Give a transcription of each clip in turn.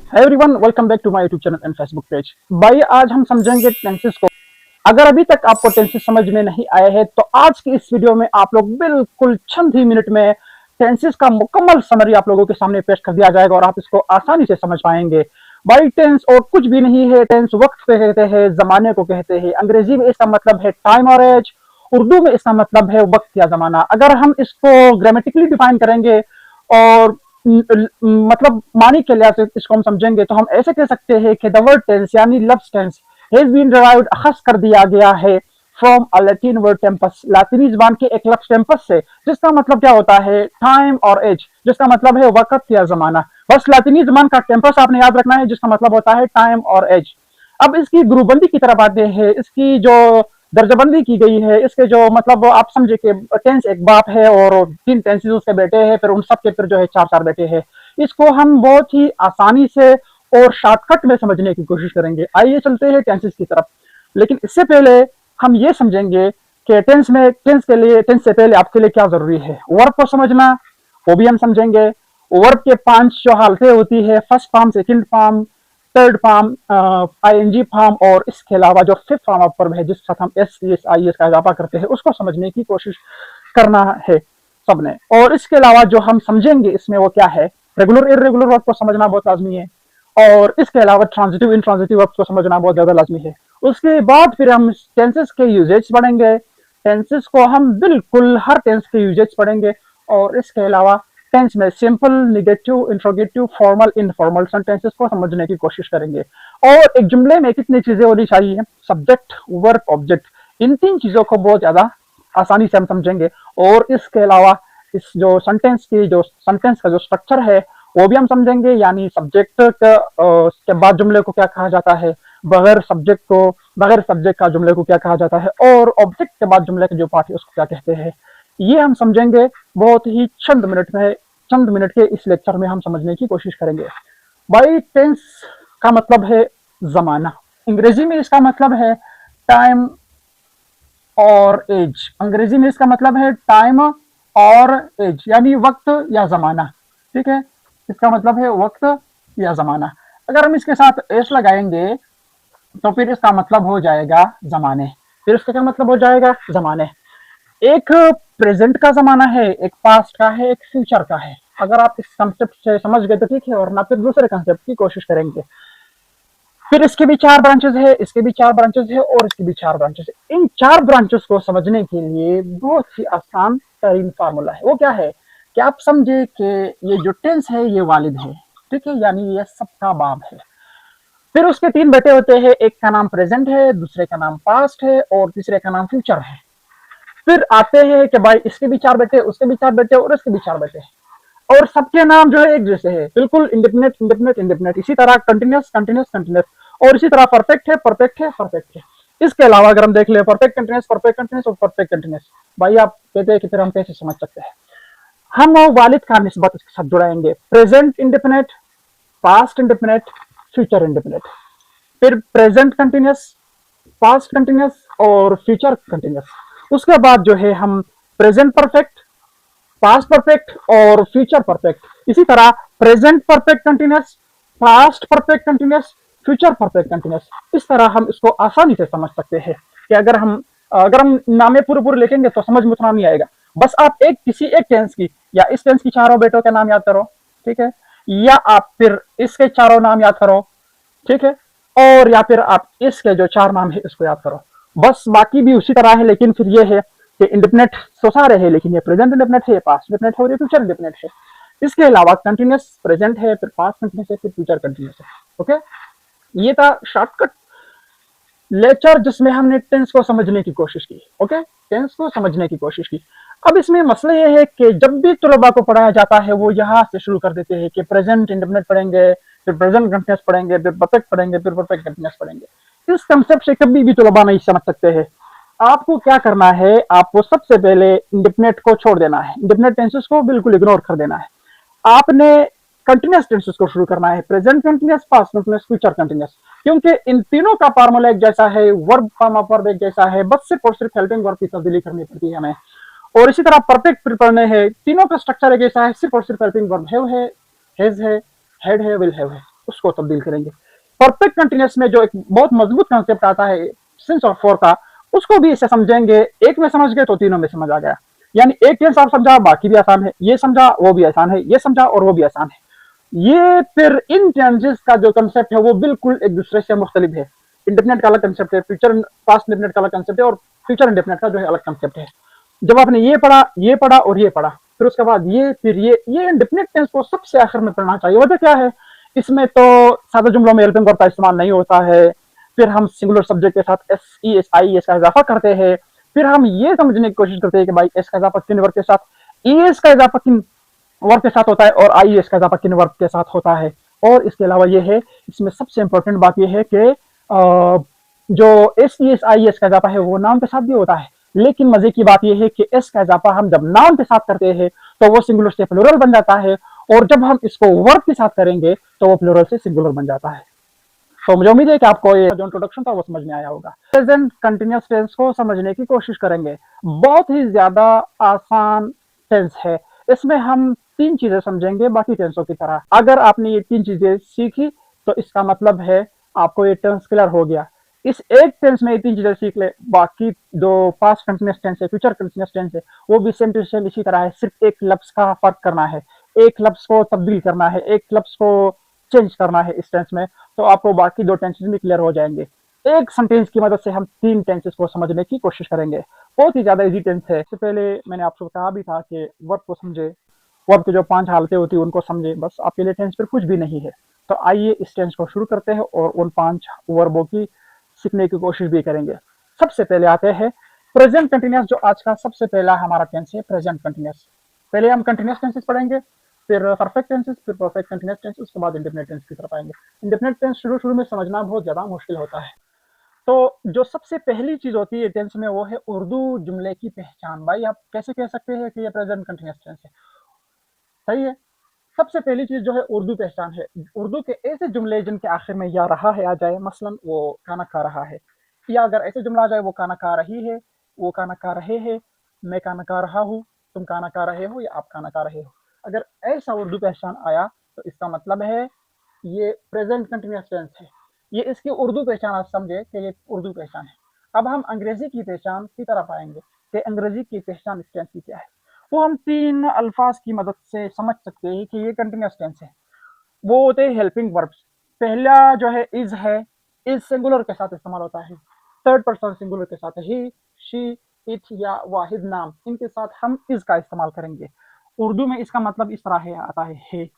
Hi everyone, welcome back to my YouTube channel and Facebook page. भाई आज हम समझेंगे टेंसेस को। अगर अभी तक आपको टेंसेस समझ में नहीं आए हैं तो आज की इस वीडियो में आप लोग बिल्कुल चंद ही मिनट में टेंसेस का मुकम्मल समरी आप लोगों के सामने पेश कर दिया जाएगा और आप इसको आसानी से समझ पाएंगे। भाई टेंस और कुछ भी नहीं है। टेंस वक्त को कहते हैं, जमाने को कहते हैं। अंग्रेजी में इसका मतलब है टाइम और एज। उर्दू में इसका मतलब है वक्त या जमाना। अगर हम इसको ग्रामेटिकली डिफाइन करेंगे और मतलब मानी के लिहाज से इसको हम समझेंगे तो हम ऐसे कह सकते हैं कि द वर्ड टेंस यानी लफ्ज टेंस हैज बीन डिराइव्ड अखज कर दिया गया है from a Latin word tempus, लातिनी जबान के एक लफ्ज टेम्पस से, जिसका मतलब क्या होता है टाइम और एज, जिसका मतलब है वक्त या जमाना। बस लातिनी जबान का टेम्पस आपने याद रखना है जिसका मतलब होता है टाइम और एज। अब इसकी ग्रुपबंदी की तरफ आते हैं। इसकी जो दर्जाबंदी की गई है, इसके जो मतलब आप समझे कि टेंस एक बाप है और तीन टेंसेस उसके बेटे हैं, फिर उन सब के फिर जो है चार चार बेटे हैं। इसको हम बहुत ही आसानी से और शॉर्टकट में समझने की कोशिश करेंगे। आइए चलते हैं टेंसेस की तरफ। लेकिन इससे पहले हम ये समझेंगे कि टेंस के लिए, टेंस से पहले आपके लिए क्या जरूरी है। वर्ब को समझना, वो भी हम समझेंगे। वर्ब के पांच जो हालतें होती है, first form, second form, third form, ING form, और इसके अलावा जो फिफ्थ फॉर्म ऑफ वर्ब है जिसके साथ हम एस एस आई एस का इजाफा करते हैं, उसको समझने की कोशिश करना है सबने। और इसके अलावा जो हम समझेंगे इसमें वो क्या है, रेगुलर इरेगुलर वर्ब को समझना बहुत लाजमी है। और इसके अलावा ट्रांजिटिव इंट्रांजिटिव वर्ब को समझना बहुत ज्यादा लाजमी है। उसके बाद फिर हम टेंसेस के यूजेज पढ़ेंगे। टेंसेस को हम बिल्कुल हर टेंस के यूजेज पढ़ेंगे। और इसके अलावा टेंस में simple, negative, interrogative, formal, informal sentences को समझने की कोशिश करेंगे। और एक जुमले में कितनी चीजें होनी चाहिए, सब्जेक्ट, वर्ब, ऑब्जेक्ट, इन तीन चीजों को बहुत ज्यादा आसानी से हम समझेंगे। और इसके अलावा इस जो सेंटेंस का जो स्ट्रक्चर है वो भी हम समझेंगे, यानी सब्जेक्ट के बाद जुमले को क्या कहा जाता है, बगैर सब्जेक्ट का जुमले को क्या कहा जाता है, और ऑब्जेक्ट के बाद जुमले के जो पार्ट है उसको क्या कहते हैं। ये हम समझेंगे बहुत ही चंद मिनट के इस लेक्चर में हम समझने की कोशिश करेंगे। भाई टेंस का मतलब है जमाना। अंग्रेजी में इसका मतलब है टाइम और एज। अंग्रेजी में इसका मतलब है टाइम और एज, यानी वक्त या जमाना। ठीक है, इसका मतलब है वक्त या जमाना। अगर हम इसके साथ एस लगाएंगे तो फिर इसका मतलब हो जाएगा जमाने। फिर इसका क्या मतलब हो जाएगा, जमाने। एक प्रेजेंट का जमाना है, एक पास्ट का है, एक फ्यूचर का है। अगर आप इस कंसेप्ट से समझ गए तो ठीक है, और ना फिर दूसरे कंसेप्ट की कोशिश करेंगे। फिर इसके भी चार ब्रांचेस है, इसके भी चार ब्रांचेस है, और इसके भी चार ब्रांचेस है। इन चार ब्रांचेस को समझने के लिए बहुत ही आसान तरीन फार्मूला है। वो क्या है कि आप समझे कि ये जो टेंस है ये वालिद है। ठीक है, यानी ये सबका बाप है। फिर उसके तीन बेटे होते हैं, एक का नाम प्रेजेंट है, दूसरे का नाम पास्ट है, और तीसरे का नाम फ्यूचर है। फिर आते हैं कि भाई इसके भी चार बेटे, उसके भी चार बेटे, और इसके भी चार बेटे। और सबके नाम जो है एक जैसे है, बिल्कुल इंडिपेंडेंट इंडिपेंडेंट इंडिपेंडेंट। इसी तरह कंटिन्यूस कंटिन्यूस कंटिन्यूस, और इसी तरह परफेक्ट है परफेक्ट है परफेक्ट है। इसके अलावा अगर हम देख ले परफेक्ट कंटिन्यूस और परफेक्ट कंटिन्यूस, भाई आप कहते हैं कि फिर हम कैसे समझ सकते हैं। हम वालिद का निस्बत इसके साथ जुड़ाएंगे, present independent, past independent, future independent. फिर प्रेजेंट कंटिन्यूस, पास्ट कंटिन्यूस, और फ्यूचर कंटिन्यूस। उसके बाद जो है हम प्रेजेंट परफेक्ट, पास्ट परफेक्ट, और फ्यूचर परफेक्ट। इसी तरह present perfect continuous, past perfect continuous, future perfect continuous. इस तरह हम इसको आसानी से समझ सकते हैं कि अगर हम नामे पूरे पूरे लिखेंगे तो समझ में उतना नहीं आएगा। बस आप किसी एक टेंस की या इस टेंस की चारों बेटों के नाम याद करो। ठीक है, या आप फिर इसके चारों नाम याद करो। ठीक है, और या फिर आप इसके जो चार नाम है इसको याद करो। बस बाकी भी उसी तरह है, लेकिन फिर ये है कि इंडिपेंडेंट तो सारे है, लेकिन ये प्रेजेंट इंडिपेंडेंट है, ये पास्ट इंडिपेंडेंट है, और ये फ्यूचर इंडिपेंडेंट है। इसके अलावा कंटिन्यूस प्रेजेंट है, फिर पास्ट कंटिन्यूस है, फिर फ्यूचर कंटिन्यूस है। ओके, ये था शॉर्टकट लेक्चर जिसमें हमने टेंस को समझने की कोशिश की। ओके, टेंस को समझने की कोशिश की। अब इसमें मसला ये है कि जब भी तलबा को पढ़ाया जाता है वो यहाँ से शुरू कर देते हैं कि प्रेजेंट इंडिपेंडेंट पढ़ेंगे, फिर प्रेजेंट कंटिन्यूस पढ़ेंगे, फिर परफेक्ट पढ़ेंगे, फिर परफेक्ट कंटिन्यूस पढ़ेंगे। इस कंसेप्ट से कभी भी तलबा नहीं समझ सकते हैं। आपको क्या करना है, आपको सबसे पहले इंडिपेंडेंट को छोड़ देना है, इंडिपेंडेंट टेंसेस को बिल्कुल इग्नोर कर देना है। आपने कंटिन्यूस टेंसेस को शुरू करना है, present continuous, past continuous, future continuous. क्योंकि इन तीनों का फार्मूला एक जैसा है, वर्ब फॉर्म ऑफ वर्ब एक जैसा है, बस सिर्फ और सिर्फ हेल्पिंग वर्ब की तब्दीली करनी पड़ती है हमें। और इसी तरह परफेक्ट फिर पढ़ने हैं, तीनों का स्ट्रक्चर एक जैसा है, सिर्फ और सिर्फ हेल्पिंग वर्ब हैव है, हैज है, हैड है, विल हैव है। उसको तब्दील करेंगे। परफेक्ट कंटिन्यूस में जो एक बहुत मजबूत कंसेप्ट आता है सिंस और फॉर का, उसको भी इसे समझेंगे। एक में समझ गए तो तीनों में समझ आ गया। यानी एक टेंस आप समझा, बाकी भी आसान है, ये समझा वो भी आसान है, ये समझा और वो भी आसान है। ये फिर इन टेंसेस का जो कंसेप्ट है वो बिल्कुल एक दूसरे से मुख्तलिफ है। इंडेफिनिट का अलग कंसेप्ट है, फ्यूचर पास्ट इंडेफिनिट का अलग कंसेप्ट है, और फ्यूचर इंडेफिनिट का जो है अलग कंसेप्ट है। जब आपने ये पढ़ा और ये पढ़ा, फिर उसके बाद फिर ये इंडेफिनिट टेंस को सबसे आखिर में पढ़ना चाहिए। वजह क्या है? इसमें तो सादा जुमलों में हेल्पिंग वर्ब का इस्तेमाल नहीं होता है। फिर हम सिंगुलर सब्जेक्ट के साथ S E S I S का इजाफा करते हैं। फिर हम ये समझने की कोशिश करते हैं कि भाई एस का इजाफा किन वर्ब के साथ, ई एस का इजाफा किन वर्ब के साथ होता है, और आई एस का इजाफा किन वर्ब के साथ होता है। और इसके अलावा ये है, इसमें सबसे इंपॉर्टेंट बात यह है कि जो S E S I S का इजाफा है वो नाउन के साथ भी होता है। लेकिन मजे की बात यह है कि एस का इजाफा हम जब नाउन के साथ करते हैं तो वो सिंगुलर से प्लूरल बन जाता है, और जब हम इसको वर्ब के साथ करेंगे तो वो प्लूरल से सिंगुलर बन जाता है। तो मुझे उम्मीद है कि आपको ये जो इंट्रोडक्शन था वो समझ में आया होगा। प्रेजेंट कंटिन्यूअस टेंस को समझने की कोशिश करेंगे। बहुत ही ज्यादा आसान टेंस है। इसमें हम तीन चीजें समझेंगे बाकी टेंसों की तरह। अगर आपने ये तीन चीजें सीखी तो इसका मतलब है आपको ये टेंस क्लियर हो गया। इस एक टेंस में ये तीन चीजें सीख ले, बाकी जो पास्ट कंटिन्यूअस टेंस है, फ्यूचर कंटिन्यूअस टेंस है, वो भी सेम टू सेम इसी तरह है। सिर्फ एक लफ्ज का फर्क करना है, एक लफ्ज को तब्दील करना है, एक लफ्ज को चेंज करना है इस टेंस में, तो आपको बाकी दो टेंसेस भी क्लियर हो जाएंगे। एक सेंटेंस की मदद से हम तीन टेंसेस को समझने की कोशिश करेंगे। बहुत ही ज्यादा इजी टेंस है। इससे पहले मैंने आपको कहा भी था कि वर्ब को समझे, वर्ब की जो 5 हालतें होती है उनको समझे, बस आपके लिए टेंस पर कुछ भी नहीं है। तो आइए इस टेंस को शुरू करते हैं और उन 5 वर्बों की सीखने की कोशिश भी करेंगे। सबसे पहले आते हैं प्रेजेंट कंटिन्यूअस, जो आज का सबसे पहला हमारा टेंस है प्रेजेंट कंटिन्यूअस। पहले हम कंटिन्यूअस टेंसेस पढ़ेंगे, फिर परफेक्ट टेंसेस, फिर परफेक्ट कंटिन्यूअस टेंस, उसके बाद इंडेफिनिट टेंस की तरफ आएंगे। इंडेफिनिट टेंस शुरू में समझना बहुत ज्यादा मुश्किल होता है। तो जो सबसे पहली चीज होती है टेंस में वो है उर्दू जुमले की पहचान। भाई आप कैसे कह सकते हैं कि ये प्रेजेंट कंटिन्यूअस टेंस है? सही है। सबसे पहली चीज जो है उर्दू पहचान है। उर्दू के ऐसे जुमले जिनके आखिर में या रहा है आ जाए, मसलन वो खाना खा रहा है, या अगर ऐसे जुमला आ जाए वो खाना खा रही है, वो खाना खा रहे हैं, मैं खाना खा रहा हूँ, तुम खाना खा रहे हो, या आप खाना खा रहे हो। अगर ऐसा उर्दू पहचान आया तो इसका मतलब है ये प्रेजेंट कंटिन्यूअस टेंस है। ये इसकी उर्दू पहचान आप समझे कि ये उर्दू पहचान है। अब हम अंग्रेजी की पहचान की तरफ आएंगे कि अंग्रेजी की पहचान इस टेंस की क्या है। वो हम 3 अल्फाज की मदद से समझ सकते हैं कि ये कंटिन्यूअस टेंस है। वो होते हैं हेल्पिंग वर्ब्स। पहला जो है इज है, इज सिंगुलर के साथ इस्तेमाल होता है, थर्ड पर्सन सिंगुलर के साथ ही, शी, इट या वाहिद नाम, इनके साथ हम इज का इस्तेमाल करेंगे। उर्दू में इसका मतलब इस तरह है, आता है।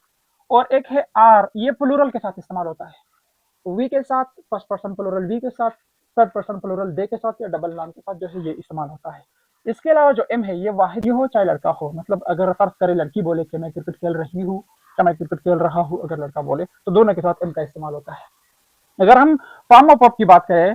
और एक है आर, ये प्लूरल के साथ इस्तेमाल होता है। वी के साथ, फर्स्ट पर्सन प्लूरल वी के साथ, थर्ड पर्सन प्लूरल दे के साथ, या डबल नाम के साथ जो है ये इस्तेमाल होता है। इसके अलावा जो एम है ये वाहिद हो चाहे लड़का हो। मतलब अगर फर्ज करे लड़की बोले कि मैं क्रिकेट खेल रही हूँ या मैं क्रिकेट खेल रहा हूँ, अगर लड़का बोले तो दोनों के साथ एम का इस्तेमाल होता है। अगर हम फॉर्म ऑफ वर्ब की बात करें,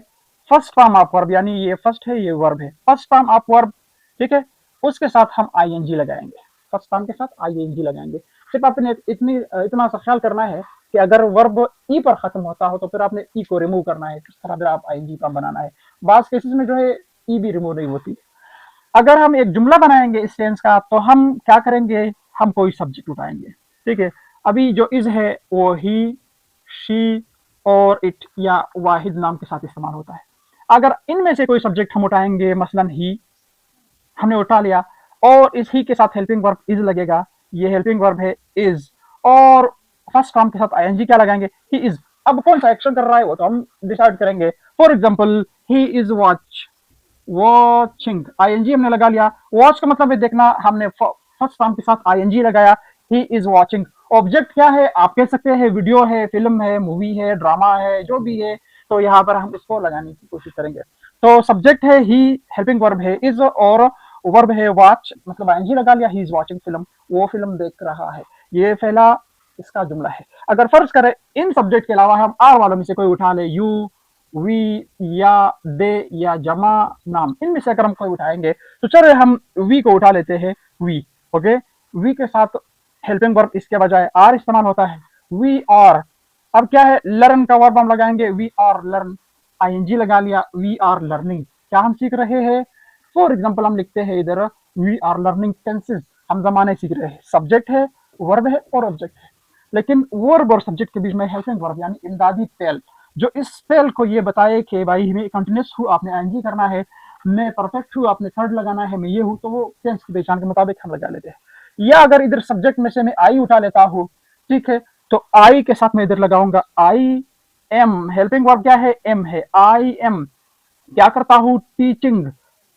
फर्स्ट फॉर्म ऑफ वर्ब, यानी ये फर्स्ट है ये वर्ब है, फर्स्ट फॉर्म ऑफ वर्ब, ठीक है, उसके साथ हम आईएनजी लगाएंगे। फर्स्ट फॉर्म के साथ आईएनजी लगाएंगे। सिर्फ आपने इतना सा ख्याल करना है कि अगर वर्ब ई पर खत्म होता हो तो फिर आपने ई को रिमूव करना है, किस तरह आप आईएनजी का बनाना है। बास केसेस में जो है ई भी रिमूव नहीं होती। अगर हम एक जुमला बनाएंगे इस टेंस का तो हम क्या करेंगे, हम कोई सब्जेक्ट उठाएंगे, ठीक है। अभी जो इज है वो ही, शी और इट या वाहिद नाम के साथ इस्तेमाल होता है। अगर इनमें से कोई सब्जेक्ट हम उठाएंगे, मसलन ही हमने उठा लिया, और इस ही के साथ हेल्पिंग वर्ब इज लगेगा, ये हेल्पिंग वर्ब है इज, और फर्स्ट फॉर्म के साथ आईएनजी क्या लगाएंगे, ही इज। अब कौन सा एक्शन कर रहा है वो तो हम डिसाइड करेंगे। For example he is watching, ING हमने लगा लिया। वॉच का मतलब है देखना, हमने फर्स्ट फॉर्म के साथ आईएनजी लगाया, ही इज वॉचिंग। ऑब्जेक्ट क्या है आप कह सकते हैं, वीडियो है, फिल्म है, मूवी है, ड्रामा है, जो भी है, तो यहाँ पर हम इसको लगाने की कोशिश करेंगे। तो सब्जेक्ट है ही, हेल्पिंग वर्ब है इज, और वर्ब है वॉच, मतलब आईएनजी लगा लिया, ही इज वॉचिंग फिल्म, वो फिल्म देख रहा है। ये पहला इसका जुमला है। अगर फर्ज करें इन सब्जेक्ट के अलावा हम आर वालों में से कोई उठा ले, यू, वी या दे या जमा नाम, इनमें से अगर हम कोई उठाएंगे तो चलो हम वी को उठा लेते हैं, वी, ओके। वी के साथ हेल्पिंग वर्ब इसके बजाय आर इस्तेमाल होता है, वी आर। अब क्या है, लर्न का वर्ब हम लगाएंगे, वी आर लर्न, आईएनजी लगा लिया, वी आर लर्निंग। क्या हम सीख रहे हैं? फॉर एग्जाम्पल हम लिखते हैं इधर वी आर लर्निंग टेंसेस, हम जमाने सीख रहे हैं। सब्जेक्ट है, वर्ब है और ऑब्जेक्ट है। लेकिन वर्ब और सब्जेक्ट के बीच में हेल्पिंग वर्ब यानी इमदादी फेल, जो इस फेल को ये बताए कि भाई मैं कंटिन्यूस हूँ, आपने एनजी करना है, मैं परफेक्ट हूँ, आपने थर्ड लगाना है, मैं ये हूँ, तो वो टेंस की पहचान के मुताबिक हम लगा लेते हैं। या अगर इधर सब्जेक्ट में से मैं आई उठा लेता हूँ, ठीक है, तो आई के साथ मैं इधर लगाऊंगा आई एम। हेल्पिंग वर्ब क्या है? एम है। आई एम क्या करता हूँ? टीचिंग।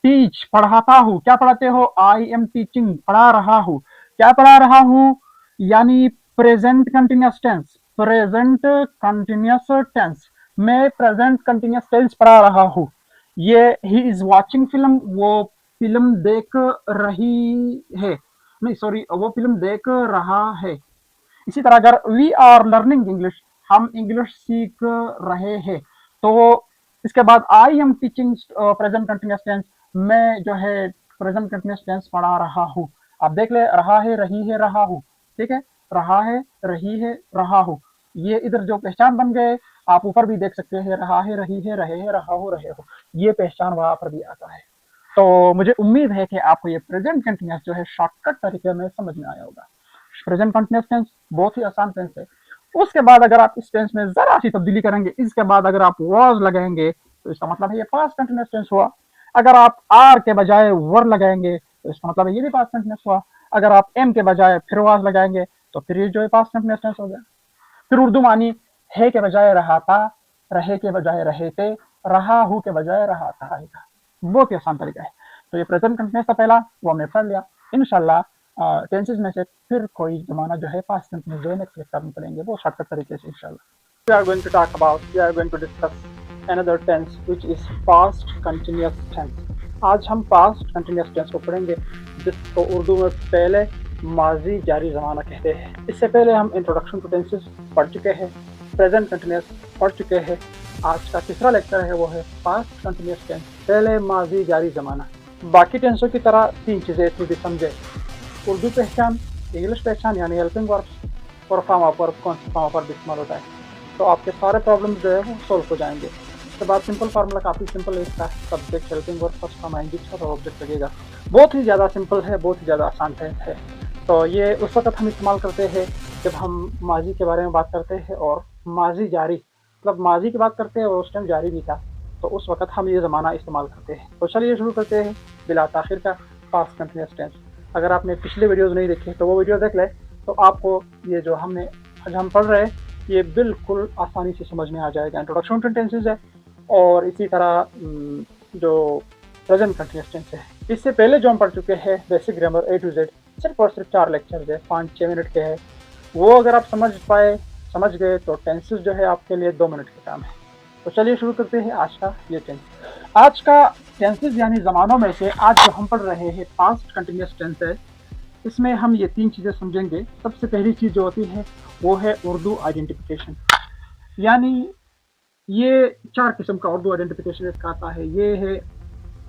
टीच पढ़ाता हूँ। क्या पढ़ाते हो? आई एम टीचिंग पढ़ा रहा हूँ। क्या पढ़ा रहा हूँ? यानी present continuous tense. Present continuous tense, मैं प्रेजेंट कंटिन्यूस टेंस पढ़ा रहा हूँ। ये ही इज वॉचिंग फिल्म, वो फिल्म देख रही है, नहीं सॉरी, वो फिल्म देख रहा है। इसी तरह अगर वी आर लर्निंग इंग्लिश, हम इंग्लिश सीख रहे हैं, तो इसके बाद I am teaching present continuous tense, मैं जो है प्रेजेंट कंटिन्यूस टेंस पढ़ा रहा हूँ। आप देख ले, रहा है, रही है, रहा हूँ, ठीक है, रहा है, रही है, रहा हूँ, ये इधर जो पहचान बन गए। आप ऊपर भी देख सकते हैं, रहा है, रही है, रहे हैं, रहा हो, रहे हो, ये पहचान वहां पर भी आता है। तो मुझे उम्मीद है कि आपको ये प्रेजेंट कंटिन्यूस जो है शॉर्टकट तरीके में समझ में आया होगा। प्रेजेंट कंटिन्यूस टेंस बहुत ही आसान टेंस है। उसके बाद अगर आप इस टेंस में जरा सी तब्दीली करेंगे, इसके बाद अगर आप वाज लगाएंगे, तो इसका मतलब है ये पास्ट कंटिन्यूस टेंस हुआ। अगर आप आर के बजाय वर लगाएंगे, तो इसका मतलब है ये भी पास्ट कंटिन्यूस हुआ। अगर आप एम के बजाय फिर वाज लगाएंगे, तो फिर ये जो है पास्ट कंटिन्यूस टेंस हो गया। फिर उर्दू मानी, है के बजाय रहा था, रहे के बजाय रहे थे, रहा हूं के बजाय रहा था आएगा। बहुत ही आसान तरीका है। तो ये प्रेजेंट कंटिन्यूस था पहला, वो हमने पढ़ लिया। इंशाल्लाह टेंसेस में से फिर कोई जमाना जो है पास्ट कंटिन्यूस जो है नेक्स्ट लेक्चर में पढ़ेंगे, वो शॉर्टकट तरीके से इंशाल्लाह। We are going to talk about, we are going to discuss another tense which is past continuous tense. आज हम past continuous tense को पढ़ेंगे, जिसको उर्दू में पहले माजी जारी ज़माना कहते हैं। इससे पहले हम इंट्रोडक्शन टू टेंसेस पढ़ चुके हैं, प्रेजेंट कंटिन्यूस पढ़ चुके हैं। आज का तीसरा लेक्चर है वो है पास्ट कंटिन्यूस टेंस, पहले माजी जारी ज़माना। बाकी टेंसों की तरह तीन चीज़ें इतनी भी समझे, उर्दू पहचान, इंग्लिश पहचान यानी हेल्पिंग वर्ब्स, और फॉर्म ऑफ वर्ब कौन सा फॉर्म ऑफ वर्ब इस्तेमाल होता है, तो आपके सारे प्रॉब्लम जो है वो सॉल्व हो जाएंगे। उसके बाद सिंपल फार्मूला काफ़ी सिंपल है इसका, subject helping verb first form आएंगी और ऑब्जेक्ट लगेगा। बहुत ही ज़्यादा सिंपल है, बहुत ही ज़्यादा आसान है। तो ये उस वक्त हम इस्तेमाल करते हैं जब हम माजी के बारे में बात करते हैं, और माजी जारी मतलब माजी की बात करते हैं और उस टाइम जारी भी था, तो उस वक्त हम ये ज़माना इस्तेमाल करते हैं। तो चलिए शुरू करते हैं बिला ताखिर का पास्ट कंटिन्यूस टेंस। अगर आपने पिछले वीडियोस नहीं देखे तो वो वीडियो देख ले, तो आपको ये जो हमने आज हम पढ़ रहे हैं ये बिल्कुल आसानी से समझ में आ जाएगा। इंट्रोडक्शन टू टेंसेस है, और इसी तरह जो प्रेजेंट कंटिन्यूस टेंस है, इससे पहले जो हम पढ़ चुके हैं basic grammar A to Z, सिर्फ और सिर्फ 4 लेक्चर है, 5-6 मिनट के हैं। वो अगर आप समझ गए तो टेंसेस जो है आपके लिए 2 मिनट का काम है। तो चलिए शुरू करते हैं आज का ये टेंस। आज का टेंसेस यानी ज़मानों में से आज जो हम पढ़ रहे हैं पास्ट कंटिन्यूस टेंस है, इसमें हम ये 3 चीज़ें समझेंगे। सबसे पहली चीज़ जो होती है वो है उर्दू आइडेंटिफिकेशन, यानी ये 4 किस्म का उर्दू आइडेंटिफिकेशन इसका आता है। ये है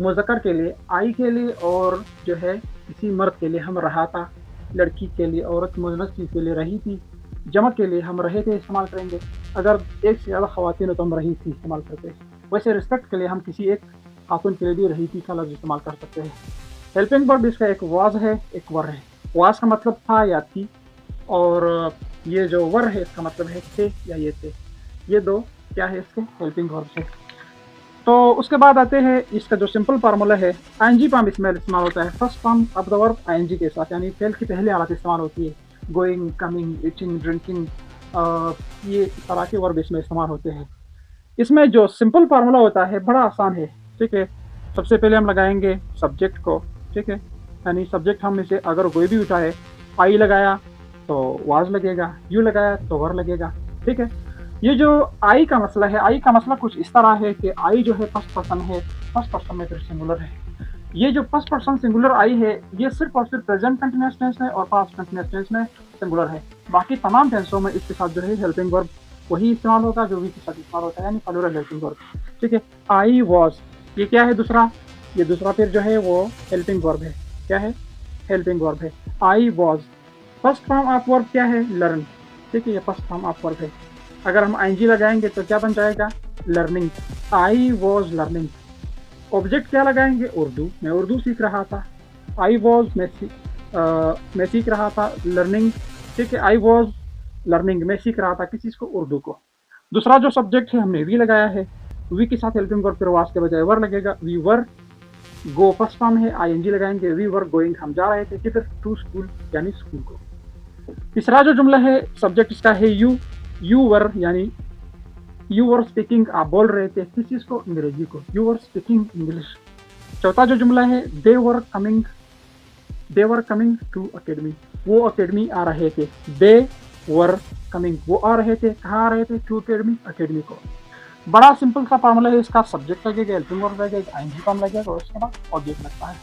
मुज़क्कर के लिए आई के लिए, और जो है किसी मर्द के लिए हम रहा था, लड़की के लिए औरत, मुज़न्नस के लिए रही थी, जमा के लिए हम रहे थे इस्तेमाल करेंगे। अगर एक से ज़्यादा ख़वातीन हो तो हम रही थी इस्तेमाल करते हैं। वैसे रिस्पेक्ट के लिए हम किसी एक खातून के लिए भी रही थी का लफ्ज़ इस्तेमाल कर सकते हैं। हेल्पिंग वर्ब इसका एक वाज है, एक वर है। वाज का मतलब था या थी, और ये जो वर है इसका मतलब है थे या ये थे। ये दो क्या है इसके हेल्पिंग वर्ब से। तो उसके बाद आते हैं इसका जो सिंपल फार्मूला है, आईएनजी फॉर्म इसमें इस्तेमाल होता है। First form of the verb ING के साथ, यानी फेल की पहली हालत इस्तेमाल होती है। गोइंग, कमिंग, ईटिंग, ड्रिंकिंग, ये तरह के वर्ब इसमें इस्तेमाल होते हैं। इसमें जो सिंपल फार्मूला होता है बड़ा आसान है, ठीक है। सबसे पहले हम लगाएंगे सब्जेक्ट को, ठीक है, यानी सब्जेक्ट हम इसे अगर कोई भी उठाए, आई लगाया तो वाज लगेगा, यू लगाया तो वर लगेगा, ठीक है। ये जो आई का मसला है, आई का मसला कुछ इस तरह है कि आई जो है फर्स्ट पर्सन है, फर्स्ट पर्सन में फिर सिंगुलर है। ये जो फर्स्ट पर्सन सिंगुलर आई है ये सिर्फ और सिर्फ प्रेजेंट कंटिन्यूअस टेंस में और पास्ट कंटिन्यूअस टेंस में सिंगुलर है। बाकी तमाम टेंसों में इसके साथ जो है हेल्पिंग वर्ब वही इस्तेमाल होगा जो वी के साथ इस्तेमाल होता है, यानी प्लूरल हेल्पिंग वर्ब, ठीक है। आई वॉज, ये क्या है दूसरा, ये दूसरा फिर जो है वो हेल्पिंग वर्ब है। क्या है? हेल्पिंग वर्ब है। I was. First form of verb क्या है? लर्न, ठीक है, ये फर्स्ट फॉर्म ऑफ वर्ब है। अगर हम आईएनजी लगाएंगे तो क्या बन जाएगा? Learning. I was learning. Object क्या लगाएंगे? उर्दू, मैं उर्दू सीख रहा था। आई वॉज मैं सीख रहा था। लर्निंग, ठीक है। आई वॉज लर्निंग में सीख रहा था किस चीज़ को, उर्दू को। दूसरा जो सब्जेक्ट है हमने वी लगाया है, वी के साथ हेल्पिंग वर्ब फिर वास के बजाय वर लगेगा, we were. Go first form है, आईएनजी लगाएंगे, वी वर गोइंग, हम जा रहे थे किधर, टू स्कूल यानी स्कूल को। तीसरा जो जुमला है सब्जेक्ट इसका है यू, यू वर यानी यू वर स्पीकिंग, आप बोल रहे थे किस चीज़ को, अंग्रेजी को, यू वर स्पीकिंग इंग्लिश। चौथा जो जुमला है दे वर कमिंग टू अकेडमी, वो अकेडमी आ रहे थे, दे वर कमिंग, वो आ रहे थे, कहाँ आ रहे थे, टू अकेडमी, अकेडमी को। बड़ा सिंपल सा फॉर्मूला है इसका, सब्जेक्ट लगेगा, हेल्पिंग वर्ब लगेगा, आईएनजी फॉर्म लगेगा और उसके बाद ऑब्जेक्ट लगता है।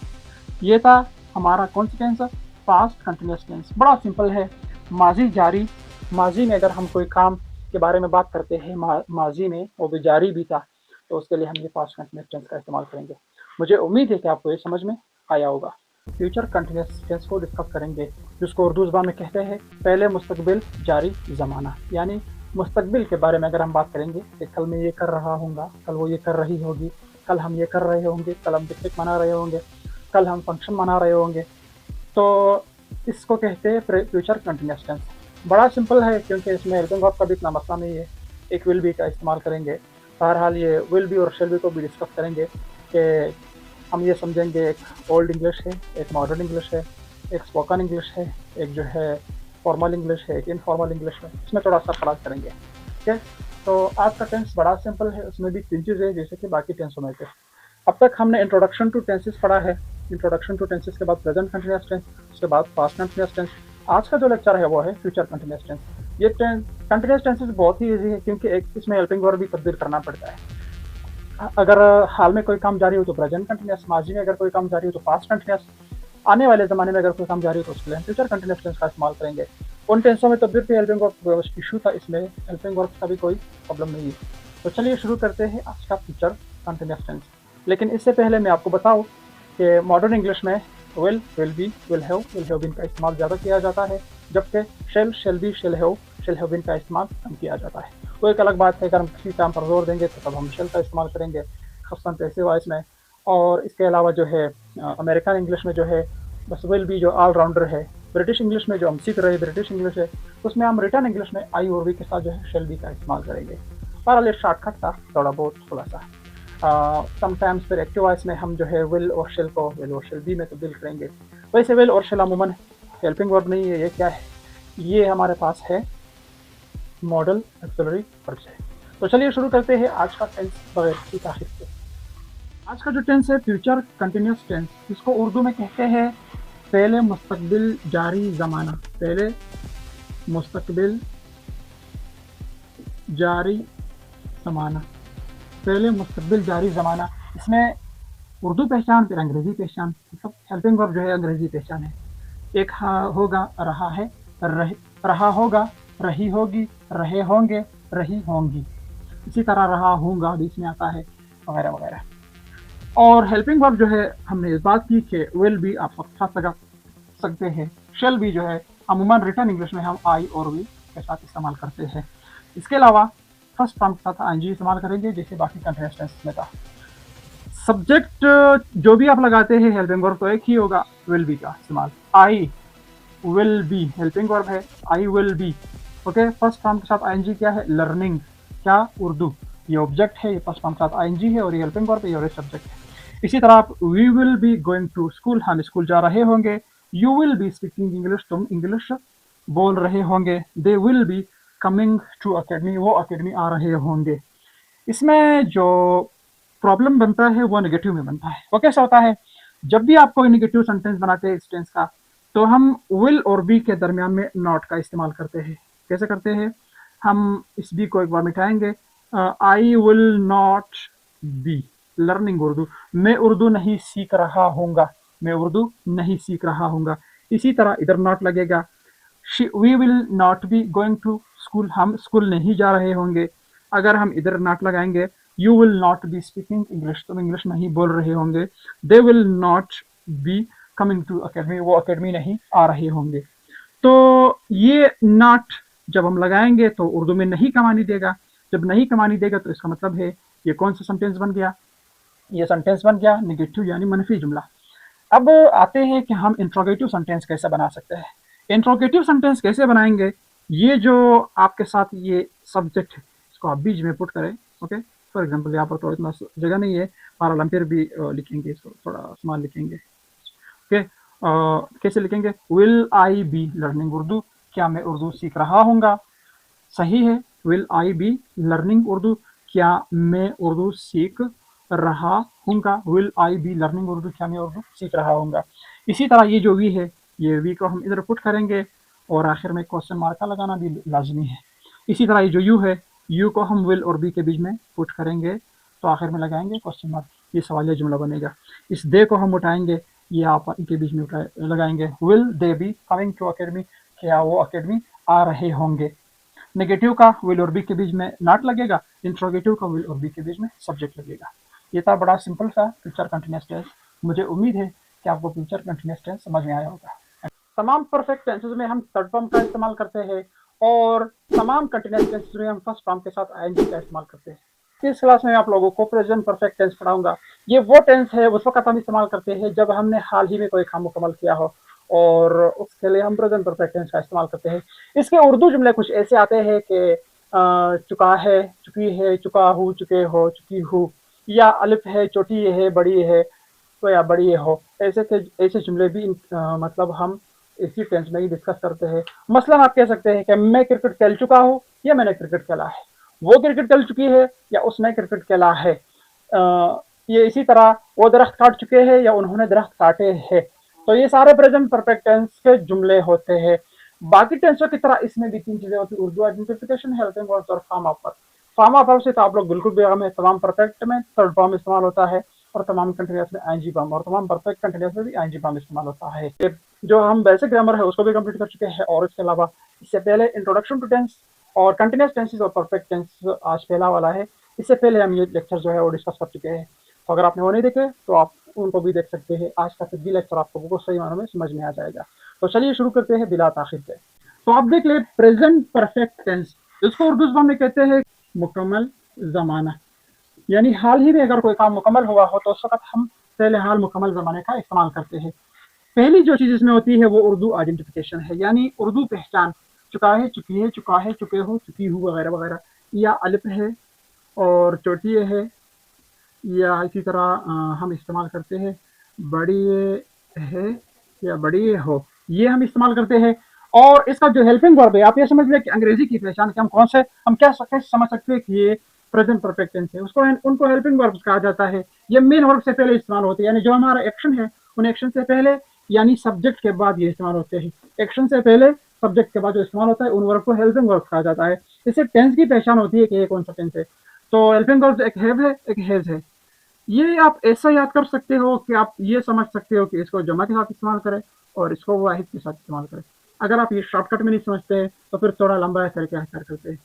ये था हमारा कौन सा टेंस, पास्ट कंटिन्यूअस टेंस। बड़ा सिंपल है। माजी जारी, माजी में अगर हम कोई काम के बारे में बात करते हैं, माजी में वो भी जारी भी था, तो उसके लिए हम ये पास्ट कंटिन्यूअस टेंस का इस्तेमाल करेंगे। मुझे उम्मीद है कि आपको ये समझ में आया होगा। फ्यूचर कंटिन्यूअस टेंस को डिस्कस करेंगे, जिसको उर्दू ज़बान में कहते हैं पहले मुस्तकबिल जारी ज़माना, यानी मुस्तकबिल के बारे में अगर हम बात करेंगे कि कल मैं ये कर रहा हूँगा, कल वो ये कर रही होगी, कल हम ये कर रहे होंगे, कल हम पिकनिक मना रहे होंगे, कल हम फंक्शन मना रहे होंगे, तो इसको कहते हैं फ्यूचर कंटिन्यूअस टेंस। बड़ा सिंपल है क्योंकि इसमें हेल्पिंग वर्ब का भी इतना मसला नहीं है, एक विल बी का इस्तेमाल करेंगे। बहरहाल ये विल बी और शेल बी को भी डिस्कस करेंगे कि हम ये समझेंगे एक ओल्ड इंग्लिश है, एक मॉडर्न इंग्लिश है, एक स्पोकन इंग्लिश है, एक जो है फॉर्मल इंग्लिश है, एक इनफॉर्मल इंग्लिश है, इसमें थोड़ा सा फर्क करेंगे। ठीक है, तो आज का टेंस बड़ा सिंपल है, उसमें भी 3 चीज़ें जैसे कि बाकी टेंसों में थे। अब तक हमने इंट्रोडक्शन टू टेंसेस पढ़ा है, इंट्रोडक्शन टू टेंसेस के बाद प्रेजेंट कंटिन्यूअस टेंस, उसके बाद पास्ट कंटिन्यूअस टेंस। आज का जो लेक्चर है वो है फ्यूचर कंटिन्यूअस टेंस। ये कंटिन्यूअस टेंसेस बहुत ही ईजी है क्योंकि एक इसमें हेल्पिंग वर्ब भी तब्दील करना पड़ता है। अगर हाल में कोई काम जारी हो तो प्रेजेंट कंटिन्यूअस, माजी में अगर कोई काम जारी हो तो पास्ट कंटिन्यूअस, आने वाले ज़माने में अगर कोई काम जारी हो तो उसके लिए हम फ्यूचर कंटिन्यूअस टेंस का इस्तेमाल करेंगे। उन टेंसों में तब्दील पे हेल्पिंग वर्ब इशू था, इसमें हेल्पिंग वर्ब का भी कोई प्रॉब्लम नहीं है। तो चलिए शुरू करते हैं आज का फ्यूचर कंटिन्यूअस टेंस। लेकिन इससे पहले मैं आपको बताऊं कि मॉडर्न इंग्लिश में will, will be, will have been का इस्तेमाल ज़्यादा किया जाता है, जबकि shall, shall be, shall have been का इस्तेमाल कम किया जाता है। वो एक अलग बात है, अगर हम किसी काम पर जोर देंगे तो तब हम शेल का इस्तेमाल करेंगे, खासतौर पर ऐसे वॉइस में। और इसके अलावा जो है अमेरिकन इंग्लिश में जो है बस विल बी जो ऑलराउंडर है। ब्रिटिश इंग्लिश में जो हम सीख रहे हैं ब्रिटिश इंग्लिश है, उसमें हम रिटर्न इंग्लिश में आई और वी के साथ जो है शेल बी का इस्तेमाल करेंगे। बहरहाल शॉर्टकट था, थोड़ा बहुत खुलासा। समटाइम्स फिर एक्टिव वॉइस में हम जो है विल और शेल को विल और शेल बी में तब्दील करेंगे। वैसे विल और शेल अमूमन हेल्पिंग वर्ब नहीं है, ये क्या है, ये हमारे पास है मॉडल एक्सिलरी वर्ब है। तो चलिए शुरू करते हैं आज का टेंस बगैर की तारीफ से। आज का जो टेंस है फ्यूचर कंटिन्यूअस टेंस, इसको उर्दू में कहते हैं पहले मुस्तकबिल जारी ज़माना, पहले मुस्तकबिल जारी ज़माना, पहले मुस्तकबिल जारी ज़माना। इसमें उर्दू पहचान फिर अंग्रेज़ी पहचान, सब हेल्पिंग वर्ब जो है अंग्रेज़ी पहचान है। एक होगा, रहा है, रहा होगा, रही होगी, रहे होंगे, रही होंगी। इसी तरह रहा होगा बीच में आता है, वगैरह वगैरह। और हेल्पिंग वर्ब जो है हमने इस बात की कि विल भी आप साथ लगा सकते हैं, शेल भी जो है अमूमन रिटर्न इंग्लिश में हम आई और वी के साथ इस्तेमाल करते हैं। इसके अलावा फर्स्ट फॉर्म के साथ आईएनजी इस्तेमाल करेंगे जैसे बाकी कंटिन्यूअस टेंस में था। सब्जेक्ट जो भी आप लगाते हैं हेल्पिंग वर्ब तो एक ही होगा, विल बी का इस्तेमाल। I will be helping verb है, I will be. Okay, first form के साथ आईएनजी क्या है, लर्निंग, क्या, उर्दू। ये ऑब्जेक्ट है, ये फर्स्ट फॉर्म के साथ आईएनजी है और ये हेल्पिंग वर्ब है और ये सब्जेक्ट है। इसी तरह आप we will be going to school, हम स्कूल जा रहे होंगे। You will be speaking English, तुम इंग्लिश बोल रहे होंगे। They will be coming to academy, वो अकेडमी आ रहे होंगे। इसमें जो प्रॉब्लम बनता है वो नेगेटिव में बनता है। वो कैसा होता है, जब भी आप कोई नेगेटिव सेंटेंस बनाते हैं इस टेंस का, तो हम विल और बी के दरमियान में नॉट का इस्तेमाल करते हैं। कैसे करते हैं, हम इस बी को एक बार मिटाएंगे, I will not be learning Urdu, मैं उर्दू नहीं सीख रहा हूँगा, मैं उर्दू नहीं सीख रहा हूँगा। इसी तरह इधर नॉट लगेगा, we will not be going to school, हम स्कूल नहीं जा रहे होंगे। अगर हम इधर नॉट लगाएंगे, you will not be speaking English, तुम इंग्लिश नहीं बोल रहे होंगे। They will not be coming to academy, वो अकेडमी नहीं आ रहे होंगे। तो ये नॉट जब हम लगाएंगे तो उर्दू में नहीं कमानी देगा। जब नहीं कमानी देगा तो इसका मतलब है ये कौन सा सेंटेंस बन गया, ये सेंटेंस बन गया नेगेटिव यानी मनफी जुमला। अब आते हैं कि हम इंट्रोगेटिव सेंटेंस कैसे बना सकते हैं। इंट्रोगेटिव सेंटेंस कैसे बनाएंगे, ये जो आपके साथ ये सब्जेक्ट है इसको आप बीच में पुट करें। ओके, फॉर एग्जांपल यहाँ पर तो इतना जगह नहीं है, पारालंपियर भी लिखेंगे, इसको थोड़ा स्मॉल लिखेंगे। ओके, कैसे लिखेंगे? Will I be learning Urdu, क्या मैं उर्दू सीख रहा हूँगा? सही है, will I be learning Urdu, क्या मैं उर्दू सीख रहा हूँगा? Will I be learning Urdu, क्या मैं उर्दू सीख रहा हूँगा? इसी तरह ये जो वी है, ये वी को हम इधर पुट करेंगे और आखिर में क्वेश्चन मार्क का लगाना भी लाजमी है। इसी तरह ये जो यू है, यू को हम विल और बी के बीच में पुट करेंगे तो आखिर में लगाएंगे क्वेश्चन मार्क, ये सवालिया जुमला बनेगा। इस दे को हम उठाएंगे, ये आप इनके बीच में लगाएंगे, will they be coming to academy, क्या वो अकेडमी आ रहे होंगे? नेगेटिव का विल और बी के बीच में नॉट लगेगा, इंट्रोगेटिव का विल और बी के बीच में सब्जेक्ट लगेगा। ये था बड़ा सिंपल सा फ्यूचर कंटिन्यूअस टेंस। मुझे उम्मीद है कि आपको फ्यूचर कंटिन्यूअस टेंस समझ में आया होगा। तमाम परफेक्ट टेंसेस में हम थर्ड फॉर्म का इस्तेमाल करते हैं और तमाम कंटिन्यूअस टेंसेस में हम फर्स्ट फॉर्म के साथ आईएनजी का इस्तेमाल करते हैं। इस क्लास में आप लोगों को प्रेजेंट परफेक्ट टेंस पढ़ाऊंगा। ये वो टेंस है उस वक्त हम इस्तेमाल करते हैं जब हमने हाल ही में कोई काम मुकम्मल किया हो और उसके लिए हम प्रेजेंट परफेक्ट टेंस का इस्तेमाल करते हैं। इसके उर्दू जुमले कुछ ऐसे आते हैं कि चुका है, चुकी है, चुका हूँ, चुके हो, चुकी हूँ, या अलिफ है, छोटी है, बड़ी है, तो या बड़ी हो। ऐसे जुमले भी मतलब हम इसी टेंस में ही डिस्कस करते हैं। मसलन आप कह सकते हैं कि मैं क्रिकेट खेल चुका हूँ या मैंने क्रिकेट खेला है, वो क्रिकेट खेल चुकी है या उसने क्रिकेट खेला है। ये इसी तरह वो दरख्त काट चुके हैं या उन्होंने दरख्त काटे हैं। तो ये सारे प्रेजेंट परफेक्ट टेंस के जुमले होते हैं। बाकी टेंसों की तरह इसमें भी तीन चीजें होती है, उर्दू आइडेंटिफिकेशन, हेल्पिंग वर्ब्स और form of verb. Form of verb से तो आप लोग बिल्कुल बेगम है, तमाम परफेक्ट में थर्ड फॉर्म इस्तेमाल होता है और तमाम कंटिन्यूअस में आईएनजी फॉर्म, और तमाम परफेक्ट कंटिन्यूअस में भी आईएनजी फॉर्म इस्तेमाल होता है। जो हम बेसिक ग्रामर है उसको भी कंप्लीट कर चुके हैं और इसके अलावा इससे पहले इंट्रोडक्शन टू टेंस और कंटिन्यूअस टेंसेस और परफेक्ट टेंस आज पहला वाला है। इससे पहले हम ये लेक्चर जो है वो डिस्कस कर चुके हैं, तो अगर आपने वो नहीं देखे तो आप उनको भी देख सकते हैं। आज का फिर भी लेक्चर आपको बिल्कुल सही मानों में समझ में आ जाएगा। तो चलिए शुरू करते हैं बिला ताखिर के। तो आप देख ले प्रेजेंट परफेक्ट टेंस, इसको उर्दू ज़बान में कहते हैं मुकम्मल ज़माना, यानी हाल ही में अगर कोई काम मुकम्मल हुआ हो तो उस वक्त हम पहले हाल मुकम्मल ज़माने का इस्तेमाल करते हैं। पहली जो चीज़ इसमें होती है वो उर्दू आइडेंटिफिकेशन है, यानी उर्दू पहचान। चुका है, चुकी है, चुका है, चुके हो, चुकी हूँ वगैरह वगैरह, या अलिफ है और चोटी है, या इसी तरह हम इस्तेमाल करते हैं बड़ी है या बड़ी हो, ये हम इस्तेमाल करते हैं। और इसका जो हेल्पिंग वर्ब है, आप ये समझ लें कि अंग्रेजी की पहचान कि हम कौन से, हम क्या समझ सकते हैं कि ये प्रेजेंट परफेक्ट टेंस है, उसको उनको हेल्पिंग वर्ब्स कहा जाता है। ये मेन वर्ब से पहले इस्तेमाल होते हैं, यानी जो हमारा एक्शन है उन एक्शन से पहले, यानी सब्जेक्ट के बाद ये इस्तेमाल होते हैं। एक्शन से पहले सब्जेक्ट के बाद जो इस्तेमाल होता है उन वर्ब को हेल्पिंग वर्ब कहा जाता है। इससे टेंस की पहचान होती है कि ये कौन सा टेंस है। तो हेल्पिंग वर्ब एक हैव है, एक हैज है। ये आप ऐसा याद कर सकते हो कि आप ये समझ सकते हो कि इसको जमा के साथ इस्तेमाल करें और इसको वाहिद के साथ इस्तेमाल करें। अगर आप ये शॉर्टकट में नहीं समझते तो फिर थोड़ा लंबा करके हर करते हैं।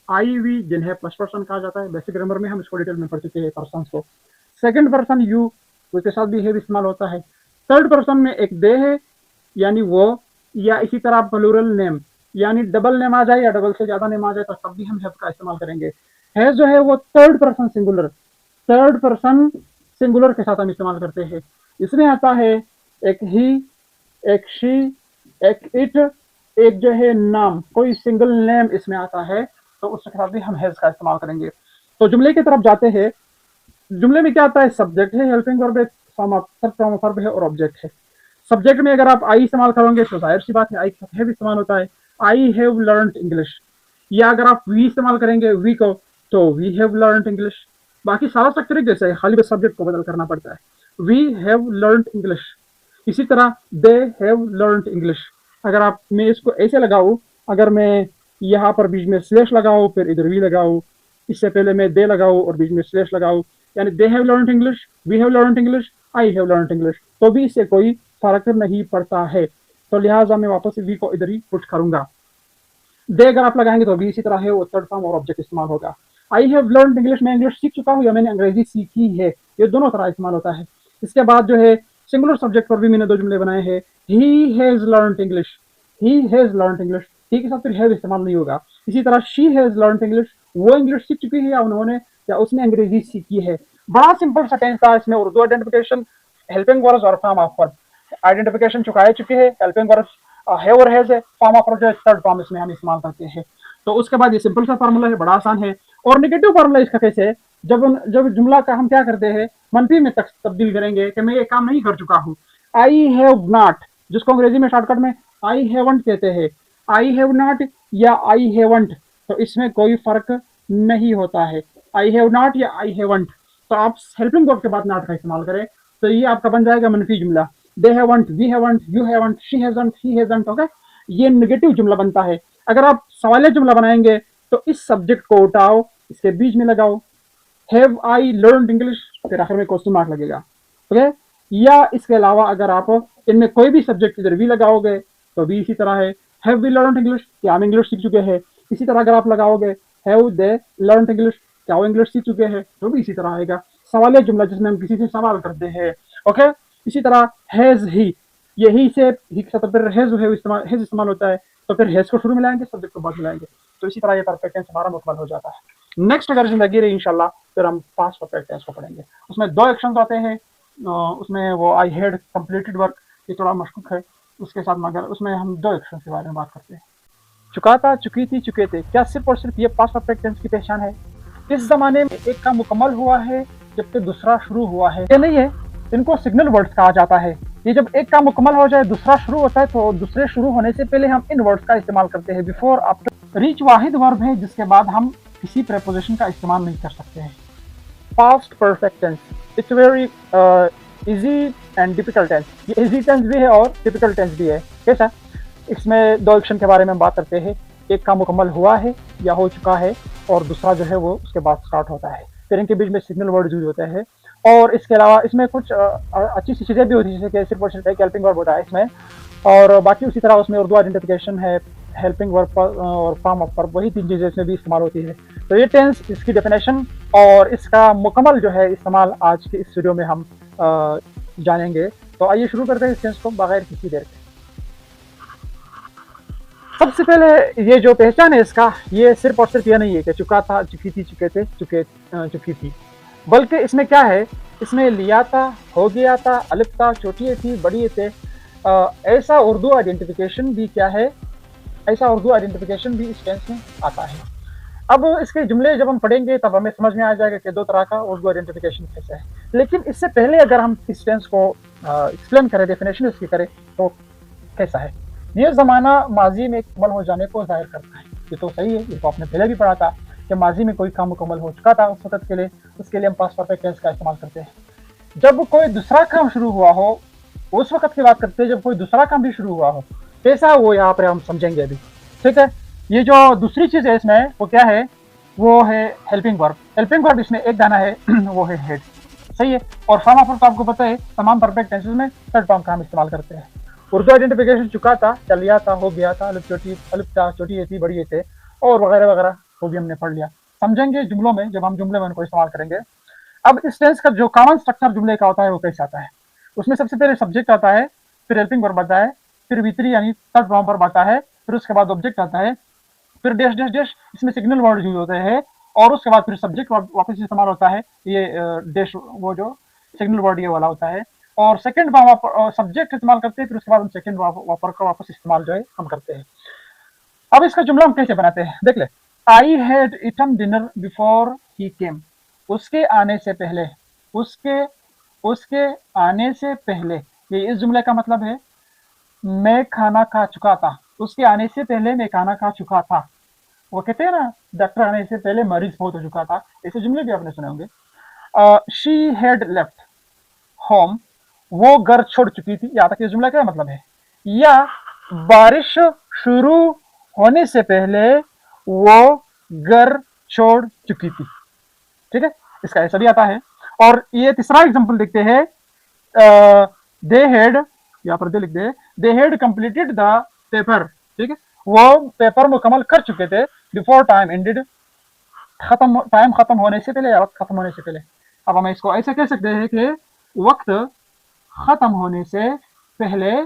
आई वी जिन्हें फर्स्ट पर्सन कहा जाता है, बेसिक ग्रामर में हम इसको डिटेल में पढ़ चुके हैं पर्सन को। सेकंड पर्सन यू, उसके साथ भी हैव इस्तेमाल होता है। थर्ड पर्सन में एक दे है यानी वो, या इसी तरह प्लूरल नेम, यानी डबल नेम आ जाए या डबल से ज्यादा नेम आ जाए तो तब भी हम हैव का इस्तेमाल करेंगे। है जो है वो third person singular, third person singular के साथ हम इस्तेमाल करते हैं। इसमें आता है एक ही, एक शी, एक इट, एक जो है नाम, कोई सिंगल नेम इसमें आता है तो उसके साथ भी हम हैज का इस्तेमाल करेंगे। तो जुमले की तरफ जाते हैं। जुमले में क्या आता है? सब्जेक्ट है, हेल्पिंग वर्ब है, फॉर्म ऑफ वर्ब है और ऑब्जेक्ट है। सब्जेक्ट में अगर आप आई इस्तेमाल करोगे तो जाहिर सी बात है आई के साथ हैव इस्तेमाल होता है, आई हैव लर्नड इंग्लिश। या अगर आप वी इस्तेमाल करेंगे वी को तो वी हैव लर्नड इंग्लिश। बाकी सारा स्ट्रक्चर एक जैसा है, खाली बस सब्जेक्ट को बदल करना पड़ता है। वी हैव लर्नड इंग्लिश, इसी तरह दे हैव लर्नड इंग्लिश। अगर आप, मैं इसको ऐसे लगाऊं, अगर मैं यहाँ पर बीच में स्लैश लगाऊं फिर इधर वी लगाऊं, इससे पहले मैं दे लगाऊं और बीच में स्लैश लगाऊं, यानी they have learned English, we have learned English, I have learned English, तो भी इससे कोई फर्क नहीं पड़ता है। तो लिहाजा मैं वापस वी को इधर ही पुट करूंगा। दे अगर आप लगाएंगे तो भी इसी तरह है, वो थर्ड फॉर्म और ऑब्जेक्ट इस्तेमाल होगा। आई हैव लर्नड इंग्लिश, मैं इंग्लिश सीख चुका हूँ या मैंने अंग्रेजी सीखी है, ये दोनों तरह इस्तेमाल होता है। इसके बाद जो है सिंगुलर सब्जेक्ट पर भी मैंने दो जुमले बनाए हैं। He has learned English, he has learned English, he के साथ फिर हैव इस्तेमाल नहीं होगा। इसी तरह शी हैज लर्नड इंग्लिश, वो इंग्लिश सीख चुकी है या उन्होंने या उसने अंग्रेजी सीखी है। बड़ा सिंपल सा टेंस था, इसमें उर्दू आइडेंटिफिकेशन, हेल्पिंग वर्ब्स और फॉर्म ऑफ वर्ब। आइडेंटिफिकेशन चुकाए चुके हैं, हेल्पिंग वर्ब्स हैव और हैज है, फॉर्म ऑफ जो थर्ड फॉर्म इसमें हम इस्तेमाल करते हैं। तो उसके बाद ये सिंपल सा फार्मूला है, बड़ा आसान है। और नेगेटिव फार्मूला इसका कैसे है, जब जुमला का हम क्या करते हैं, मनफी में तब्दील करेंगे कि मैं ये काम नहीं कर चुका हूँ। आई हैव नॉट, जिसको अंग्रेजी में शॉर्टकट में आई हैवंट कहते हैं, आई हैव नॉट या आई हैवंट, तो इसमें कोई फर्क नहीं होता है, आई हैव नॉट या आई हैवंट। तो आप हेल्पिंग वर्ब के बाद नॉट का इस्तेमाल करें तो ये आपका बन जाएगा मनफी जुमला। They haven't, we haven't, you haven't, she hasn't, he hasn't, okay, ये नेगेटिव जुमला बनता है। अगर आप सवालिया जुमला बनाएंगे तो इस सब्जेक्ट को उठाओ, इसके बीच में लगाओ, हैव आई लर्नड इंग्लिश, फिर आखिर में क्वेश्चन मार्क लगेगा, ओके। या इसके अलावा अगर आप इनमें कोई भी सब्जेक्ट इधर भी लगाओगे तो भी इसी तरह है, हैव वी लर्नड इंग्लिश, क्या हम इंग्लिश सीख चुके हैं। इसी तरह अगर आप लगाओगे हैव दे लर्नड इंग्लिश, क्या वो इंग्लिश सीख चुके हैं, तो भी इसी तरह आएगा। सवालिया जुमला जिसमें हम किसी से सवाल करते हैं, ओके। इसी तरह हैज ही, ये ही से ही के साथ फिर हैज इस्तेमाल होता है, तो फिर हैज को शुरू में लाएंगे, सब्जेक्ट को बाद में लाएंगे। तो इसी तरह ये परफेक्ट टेंस हमारा मुकम्मल हो जाता है। नेक्स्ट अगर जिंदगी रही इंशाल्लाह फिर हम पास्ट परफेक्ट टेंस को पढ़ेंगे। उसमें दो एक्शंस आते हैं, उसमें वो आई हैड कंप्लीटेड वर्क, ये थोड़ा मशकूक है, उसके साथ मगर उसमें हम दो एक्शन के बारे में बात करते हैं। चुका था, चुकी थी, चुके थे, क्या सिर्फ और सिर्फ ये पास्ट परफेक्ट टेंस की पहचान है? इस जमाने में एक काम मुकम्मल हुआ है जबकि दूसरा शुरू हुआ है, ये नहीं है, इनको सिग्नल वर्ड्स कहा जाता है। ये जब एक काम मुकम्मल हो जाए दूसरा शुरू होता है तो दूसरे शुरू होने से पहले हम इन वर्ड्स का इस्तेमाल करते हैं। बिफोर आफ्टर रीच वाहिद वर्ब है जिसके बाद हम किसी प्रेपोजिशन का इस्तेमाल नहीं कर सकते हैं। Past perfect tense, it's very easy and difficult tense. ये इजी टेंस भी है और डिफिकल्ट टेंस भी है। कैसा? इसमें दो एक्शन के बारे में बात करते हैं, एक काम मुकम्मल हुआ है या हो चुका है और दूसरा जो है वो उसके बाद स्टार्ट होता है, फिर इनके बीच में सिग्नल वर्ड यूज होते हैं। और इसके अलावा इसमें कुछ अच्छी सी चीज़ें भी होती है, जैसे कि सिर्फ और सिर्फ एक हेल्पिंग वर्ब होता है इसमें, और बाकी उसी तरह उसमें उर्दू आइडेंटिफिकेशन है, हेल्पिंग वर्ब और फॉर्म ऑफ वर्ब, वही तीन चीज़ें इसमें भी इस्तेमाल होती है। तो ये टेंस, इसकी डेफिनेशन और इसका मुकम्मल जो है इस्तेमाल आज के इस वीडियो में हम जानेंगे। तो आइए शुरू करते हैं इस टेंस को बगैर किसी देर के। सबसे पहले ये जो पहचान है इसका, ये सिर्फ और सिर्फ ये नहीं है कि चुका था, चुकी थी, चुके थे, चुकी थी, बल्कि इसमें क्या है, इसमें लिया था, हो गया था, अलिफ था, छोटी थी, बड़ी थे, ऐसा उर्दू आइडेंटिफिकेशन भी क्या है, ऐसा उर्दू आइडेंटिफिकेशन भी इस टेंस में आता है। अब इसके जुमले जब हम पढ़ेंगे तब हमें समझ में आ जाएगा कि दो तरह का उर्दू आइडेंटिफिकेशन कैसा है। लेकिन इससे पहले अगर हम इस टेंस को एक्सप्लेन करें, डेफिनेशन इसकी करें, तो कैसा है? ये ज़माना माजी में मुकम्मल हो जाने को जाहिर करता है। ये तो सही है, ये तो आपने पहले भी पढ़ा था कि माजी में कोई काम मुकम्मल हो चुका था उस वक्त के लिए, उसके लिए हम पास्ट परफेक्ट टेंस का इस्तेमाल करते हैं। जब कोई दूसरा काम शुरू हुआ हो उस वक्त की बात करते हैं, जब कोई दूसरा काम भी शुरू हुआ हो, कैसा वो यहाँ पर हम समझेंगे अभी, ठीक है। ये जो दूसरी चीज़ है इसमें वो क्या है, वो है हेल्पिंग वर्ब। हेल्पिंग वर्ब इसमें एक दाना है वो है हेड, सही है। और फॉर्म ऑफ वर्ब तो आपको पता है तमाम परफेक्ट टेंसेस में थर्ड फॉर्म का हम इस्तेमाल करते हैं। उर्दू आइडेंटिफिकेशन चुका था, चलिया था, हो गया था, अलिफ था, छोटी थी, बड़ी थे, और वगैरह वगैरह, वो भी हमने पढ़ लिया। समझेंगे जुमलों में, जब हम जुमले में उनको इस्तेमाल करेंगे। अब इस टेंस का जो कॉमन स्ट्रक्चर जुमले का होता है वो कैसे आता है? उसमें सबसे पहले सब्जेक्ट आता है, फिर हेल्पिंग वर्ब आता है, फिर V3 यानी थर्ड फॉर्म वर्ब आता है, फिर उसके बाद ऑब्जेक्ट आता है, फिर डैश डैश डैश, इसमें सिग्नल वर्ड यूज होते हैं, और उसके बाद फिर सब्जेक्ट वापस इस्तेमाल होता है, ये डैश वो जो सिग्नल वर्ड ये वाला होता है, और सेकंड फॉर्म सब्जेक्ट इस्तेमाल करते हैं, फिर उसके बाद हम सेकंड वर्ब का वापस इस्तेमाल जो है हम करते हैं। अब इसका जुमला हम कैसे बनाते हैं देख ले। I had eaten dinner before he came, उसके आने से पहले, उसके उसके आने से पहले, ये इस जुमले का मतलब है। मैं खाना खा चुका था, उसके आने से पहले मैं खाना खा चुका था। वो कहते हैं ना डॉक्टर आने से पहले मरीज बहुत हो चुका था, ऐसे जुमले भी आपने सुने होंगे। शी हैड लेफ्ट होम, वो घर छोड़ चुकी थी, यहाँ तक ये जुमला क्या मतलब है? या बारिश शुरू होने से पहले वो घर छोड़ चुकी थी, ठीक है, इसका ऐसा भी आता है। और ये तीसरा एग्जांपल देखते हैं, दे हैड, यहाँ पर दे लिख दे, they had completed the paper, ठीक है, वो पेपर मुकम्मल कर चुके थे, बिफोर टाइम एंडेड, टाइम खत्म होने से पहले या वक्त खत्म होने से पहले। अब हम इसको ऐसे कह सकते हैं कि वक्त खत्म होने से पहले,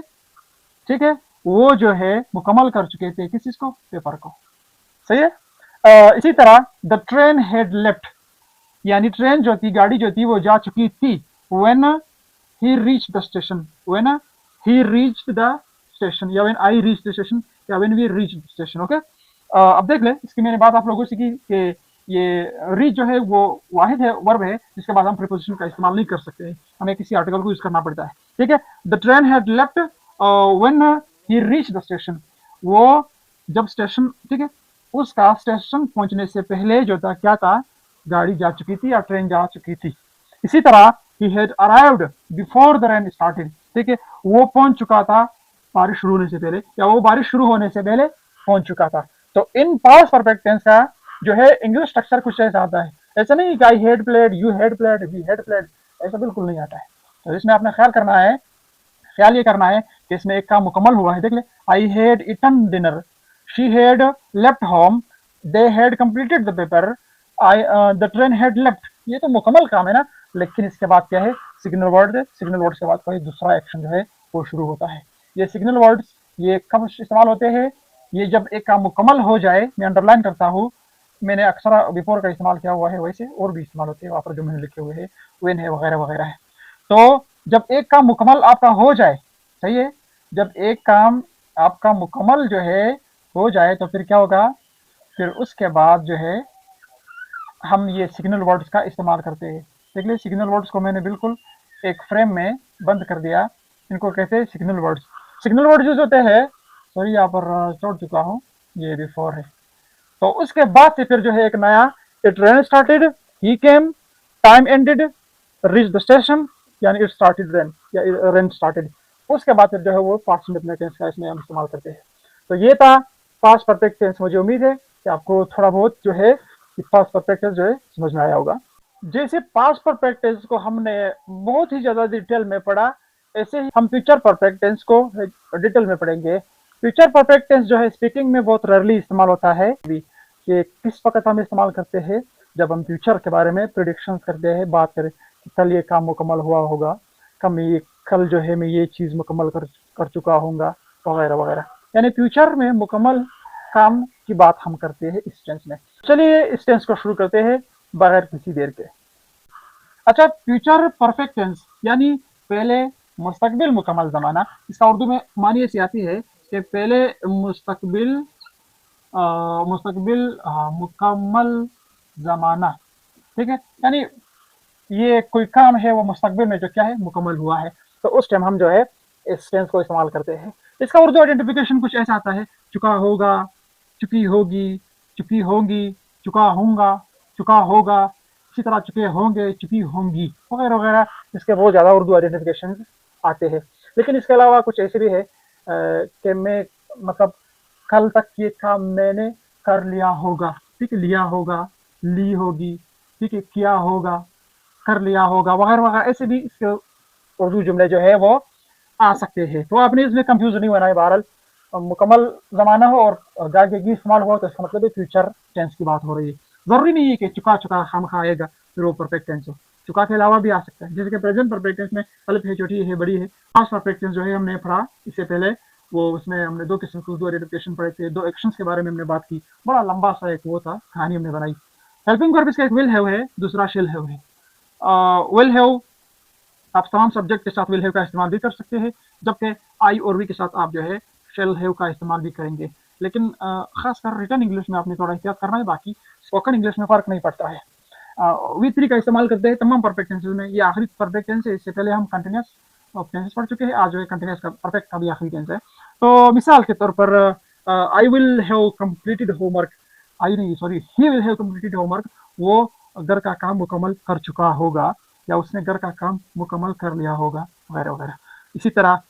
ठीक है, वो जो है मुकम्मल कर चुके थे किस चीज को, पेपर को, सही है। इसी तरह द ट्रेन हैड लेफ्ट, यानी ट्रेन जो थी, गाड़ी जो थी वो जा चुकी थी, when he reached the station, when he reached the station या when I reach the station या when we reach the station. Okay, अब देख ले, इसकी मैंने बात आप लोगों से की कि ये रीच जो है वो वाहिद है, वर्ब है, जिसके बाद हम प्रीपोजिशन का इस्तेमाल नहीं कर सकते, हमें किसी आर्टिकल को यूज करना पड़ता है। ठीक है, the train had left when he reach the station, वो जब स्टेशन, ठीक है, उसका स्टेशन पहुंचने से पहले जो था क्या था, गाड़ी जा चुकी थी या ट्रेन जा चुकी थी। इसी तरह he had arrived before the rain started, ठीक है, वो पहुंच चुका था बारिश शुरू होने से पहले, या वो बारिश शुरू होने से पहले पहुंच चुका था। तो इन पास्ट परफेक्ट टेंस का जो है इंग्लिश स्ट्रक्चर कुछ ऐसा आता है, ऐसा नहीं कि I had played, you had played, we had played, ऐसा बिल्कुल नहीं आता है। तो इसमें आपने ख्याल ये करना है कि इसमें एक काम मुकम्मल हुआ है। देख ले, I had eaten dinner, she had left home, they had completed the paper, I the train had left, ये तो मुकम्मल काम है ना। लेकिन इसके बाद क्या है, सिग्नल वर्ड है, सिग्नल वर्ड्स के बाद कोई दूसरा एक्शन जो है वो शुरू होता है। ये सिग्नल वर्ड्स ये कब इस्तेमाल होते हैं, ये जब एक काम मुकम्मल हो जाए, मैं अंडरलाइन करता हूँ, मैंने अक्सर बिफोर का इस्तेमाल किया हुआ है, वैसे और भी इस्तेमाल होते हैं वहाँ पर जो मैंने लिखे हुए हैं, व्हेन है वगैरह वगैरह है। तो जब एक काम मुकम्मल आपका हो जाए, सही है, जब एक काम आपका मुकम्मल जो है हो जाए तो फिर क्या होगा, फिर उसके बाद जो है हम ये सिग्नल वर्ड्स का इस्तेमाल करते हैं। देख लीजिए, सिग्नल वर्ड्स को मैंने बिल्कुल एक फ्रेम में बंद कर दिया, इनको कहते हैं signal words. Signal word use होते हैं, सॉरी यहाँ पर छोड़ चुका हूँ, ये बिफोर है। तो उसके बाद से फिर जो है एक नया, it rain started, he came, time ended, reach the station, यानी इट स्टार्टेड रेन या रेन स्टार्टेड। उसके बाद फिर जो है वो पास्ट इंडेफिनिट टेंस का इसमें हम इस्तेमाल करते हैं। तो ये था पास्ट परफेक्ट टेंस। मुझे उम्मीद है कि आपको थोड़ा बहुत जो है पास्ट परफेक्ट टेंस जो है समझ में आया होगा। जैसे पास्ट परफेक्ट टेंस को हमने बहुत ही ज्यादा डिटेल में पढ़ा, ऐसे ही हम फ्यूचर परफेक्ट टेंस को डिटेल में पढ़ेंगे। फ्यूचर परफेक्ट टेंस जो है स्पीकिंग में बहुत रेयरली इस्तेमाल होता है कि किस वक्त हम इस्तेमाल करते हैं, जब हम फ्यूचर के बारे में प्रेडिक्शन करते हैं, बात करें कि कल ये काम मुकम्मल हुआ होगा, कल जो है मैं ये चीज़ मुकम्मल कर चुका हूँगा वगैरह वगैरह, यानी फ्यूचर में मुकम्मल काम की बात हम करते हैं इस टेंस में। चलिए इस टेंस को शुरू करते हैं बगैर किसी देर के। अच्छा, फ्यूचर परफेक्ट टेंस यानी पहले मुस्तकबिल मुकम्मल ज़माना, इसका उर्दू में मानी ऐसी आती है कि पहले मुस्तकबिल मुकम्मल ज़माना, ठीक है, यानी ये कोई काम है वो मुस्तकबिल में जो क्या है मुकम्मल हुआ है, तो उस टाइम हम जो है इस टेंस को इस्तेमाल करते हैं। इसका उर्दू आइडेंटिफिकेशन कुछ ऐसा आता है, चुका होगा, चुकी होगी, चुकी होंगी, चुका होगा, चुका होगा, इसी तरह चुके होंगे, चुकी होंगी वगैरह वगैरह। इसके बहुत ज़्यादा उर्दू आइडेंटिफिकेशन आते हैं। लेकिन इसके अलावा कुछ ऐसे भी है कि मैं मतलब कल तक ये काम मैंने कर लिया होगा, ठीक है, लिया होगा, ली होगी, ठीक है, किया होगा, कर लिया होगा वगैरह वगैरह, ऐसे भी इसके उर्दू जुमले जो है वो आ सकते हैं। तो आपने इसमें कंफ्यूज नहीं होना है। बहरहाल मुकम्मल ज़माना हो और जाएगी इस्तेमाल हुआ तो इसका मतलब फ्यूचर टेंस की बात हो रही है। ज़रूरी नहीं है कि चुका चुका खामखा आएगा फिर वो परफेक्ट टेंस हो, चुका के अलावा भी आ सकता है। जैसे कि प्रेजेंट परफेक्ट टेंस में अलिफ है, छोटी है, बड़ी है। पास्ट परफेक्ट टेंस जो है हमने पढ़ा इससे पहले, वो उसमें हमने दो किस्म के उर्दू आइडेंटिफिकेशन पढ़े थे, दो एक्शंस के बारे में हमने बात की, बड़ा लंबा सा एक वो था, कहानी हमने बनाई। हेल्पिंग वर्ब इसका एक विल हैव है, दूसरा शिल हैव है। विल हैव आप तमाम सब्जेक्ट के साथ विल हैव का इस्तेमाल भी कर सकते हैं, जबकि आई और वी के साथ आप जो है शेल हैव का इस्तेमाल भी करेंगे। लेकिन खासकर रिटर्न इंग्लिश में आपने थोड़ा एहतियात करना है, बाकी स्पोकन इंग्लिश में फ़र्क नहीं पड़ता है। वी थ्री का इस्तेमाल करते हैं तमाम परफेक्ट टेंसेज में। ये आखिरी परफेक्ट टेंस है, इससे पहले हम कंटिन्यूस टेंसेस पढ़ चुके हैं, आज जो है कंटिन्यूस का परफेक्ट का भी आखिरी टेंस है। तो मिसाल के तौर पर I will have completed homework, I नहीं sorry, he will have completed homework, वो घर का काम मुकम्मल कर चुका होगा या उसने घर का काम मुकम्मल कर लिया होगा वगैरह वगैरह। इसी तरह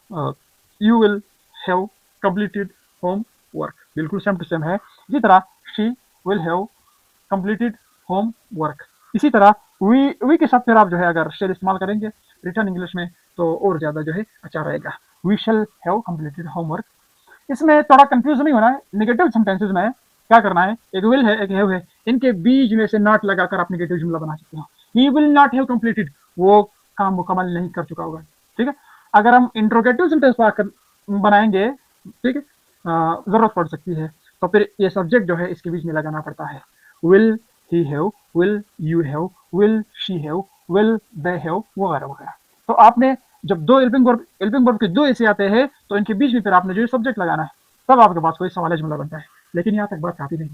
you will have completed home work, बिल्कुल सेम टू सेम है। इसी तरह she will have completed home work. इसी तरह वी के साथ फिर आप जो है अगर शेल इस्तेमाल करेंगे रिटर्न इंग्लिश में तो और ज़्यादा जो है अच्छा रहेगा, we shall have completed homework. इसमें थोड़ा कंफ्यूज नहीं होना है। नेगेटिव सेंटेंसेज में क्या करना है, एक विल है एक हैव है, इनके बीच में से नॉट लगाकर आप नेगेटिव जुमला बना सकते हो। He will not have completed, वो काम मुकम्मल नहीं कर चुका होगा, ठीक है। अगर हम इंट्रोगेटिव सेंटेंस बनाएंगे, ठीक है, जरूरत पड़ सकती है तो फिर ये सब्जेक्ट जो है इसके बीच में लगाना पड़ता है। Will he have, will you have, will she have, will they have वगैरह वगैरह। तो आपने जब दो हेल्पिंग वर्ब के दो ऐसे आते हैं तो इनके बीच में फिर आपने जो सब्जेक्ट लगाना है, तब आपके पास कोई सवाल जुमला बनता है। लेकिन यहाँ तक बात काफी नहीं,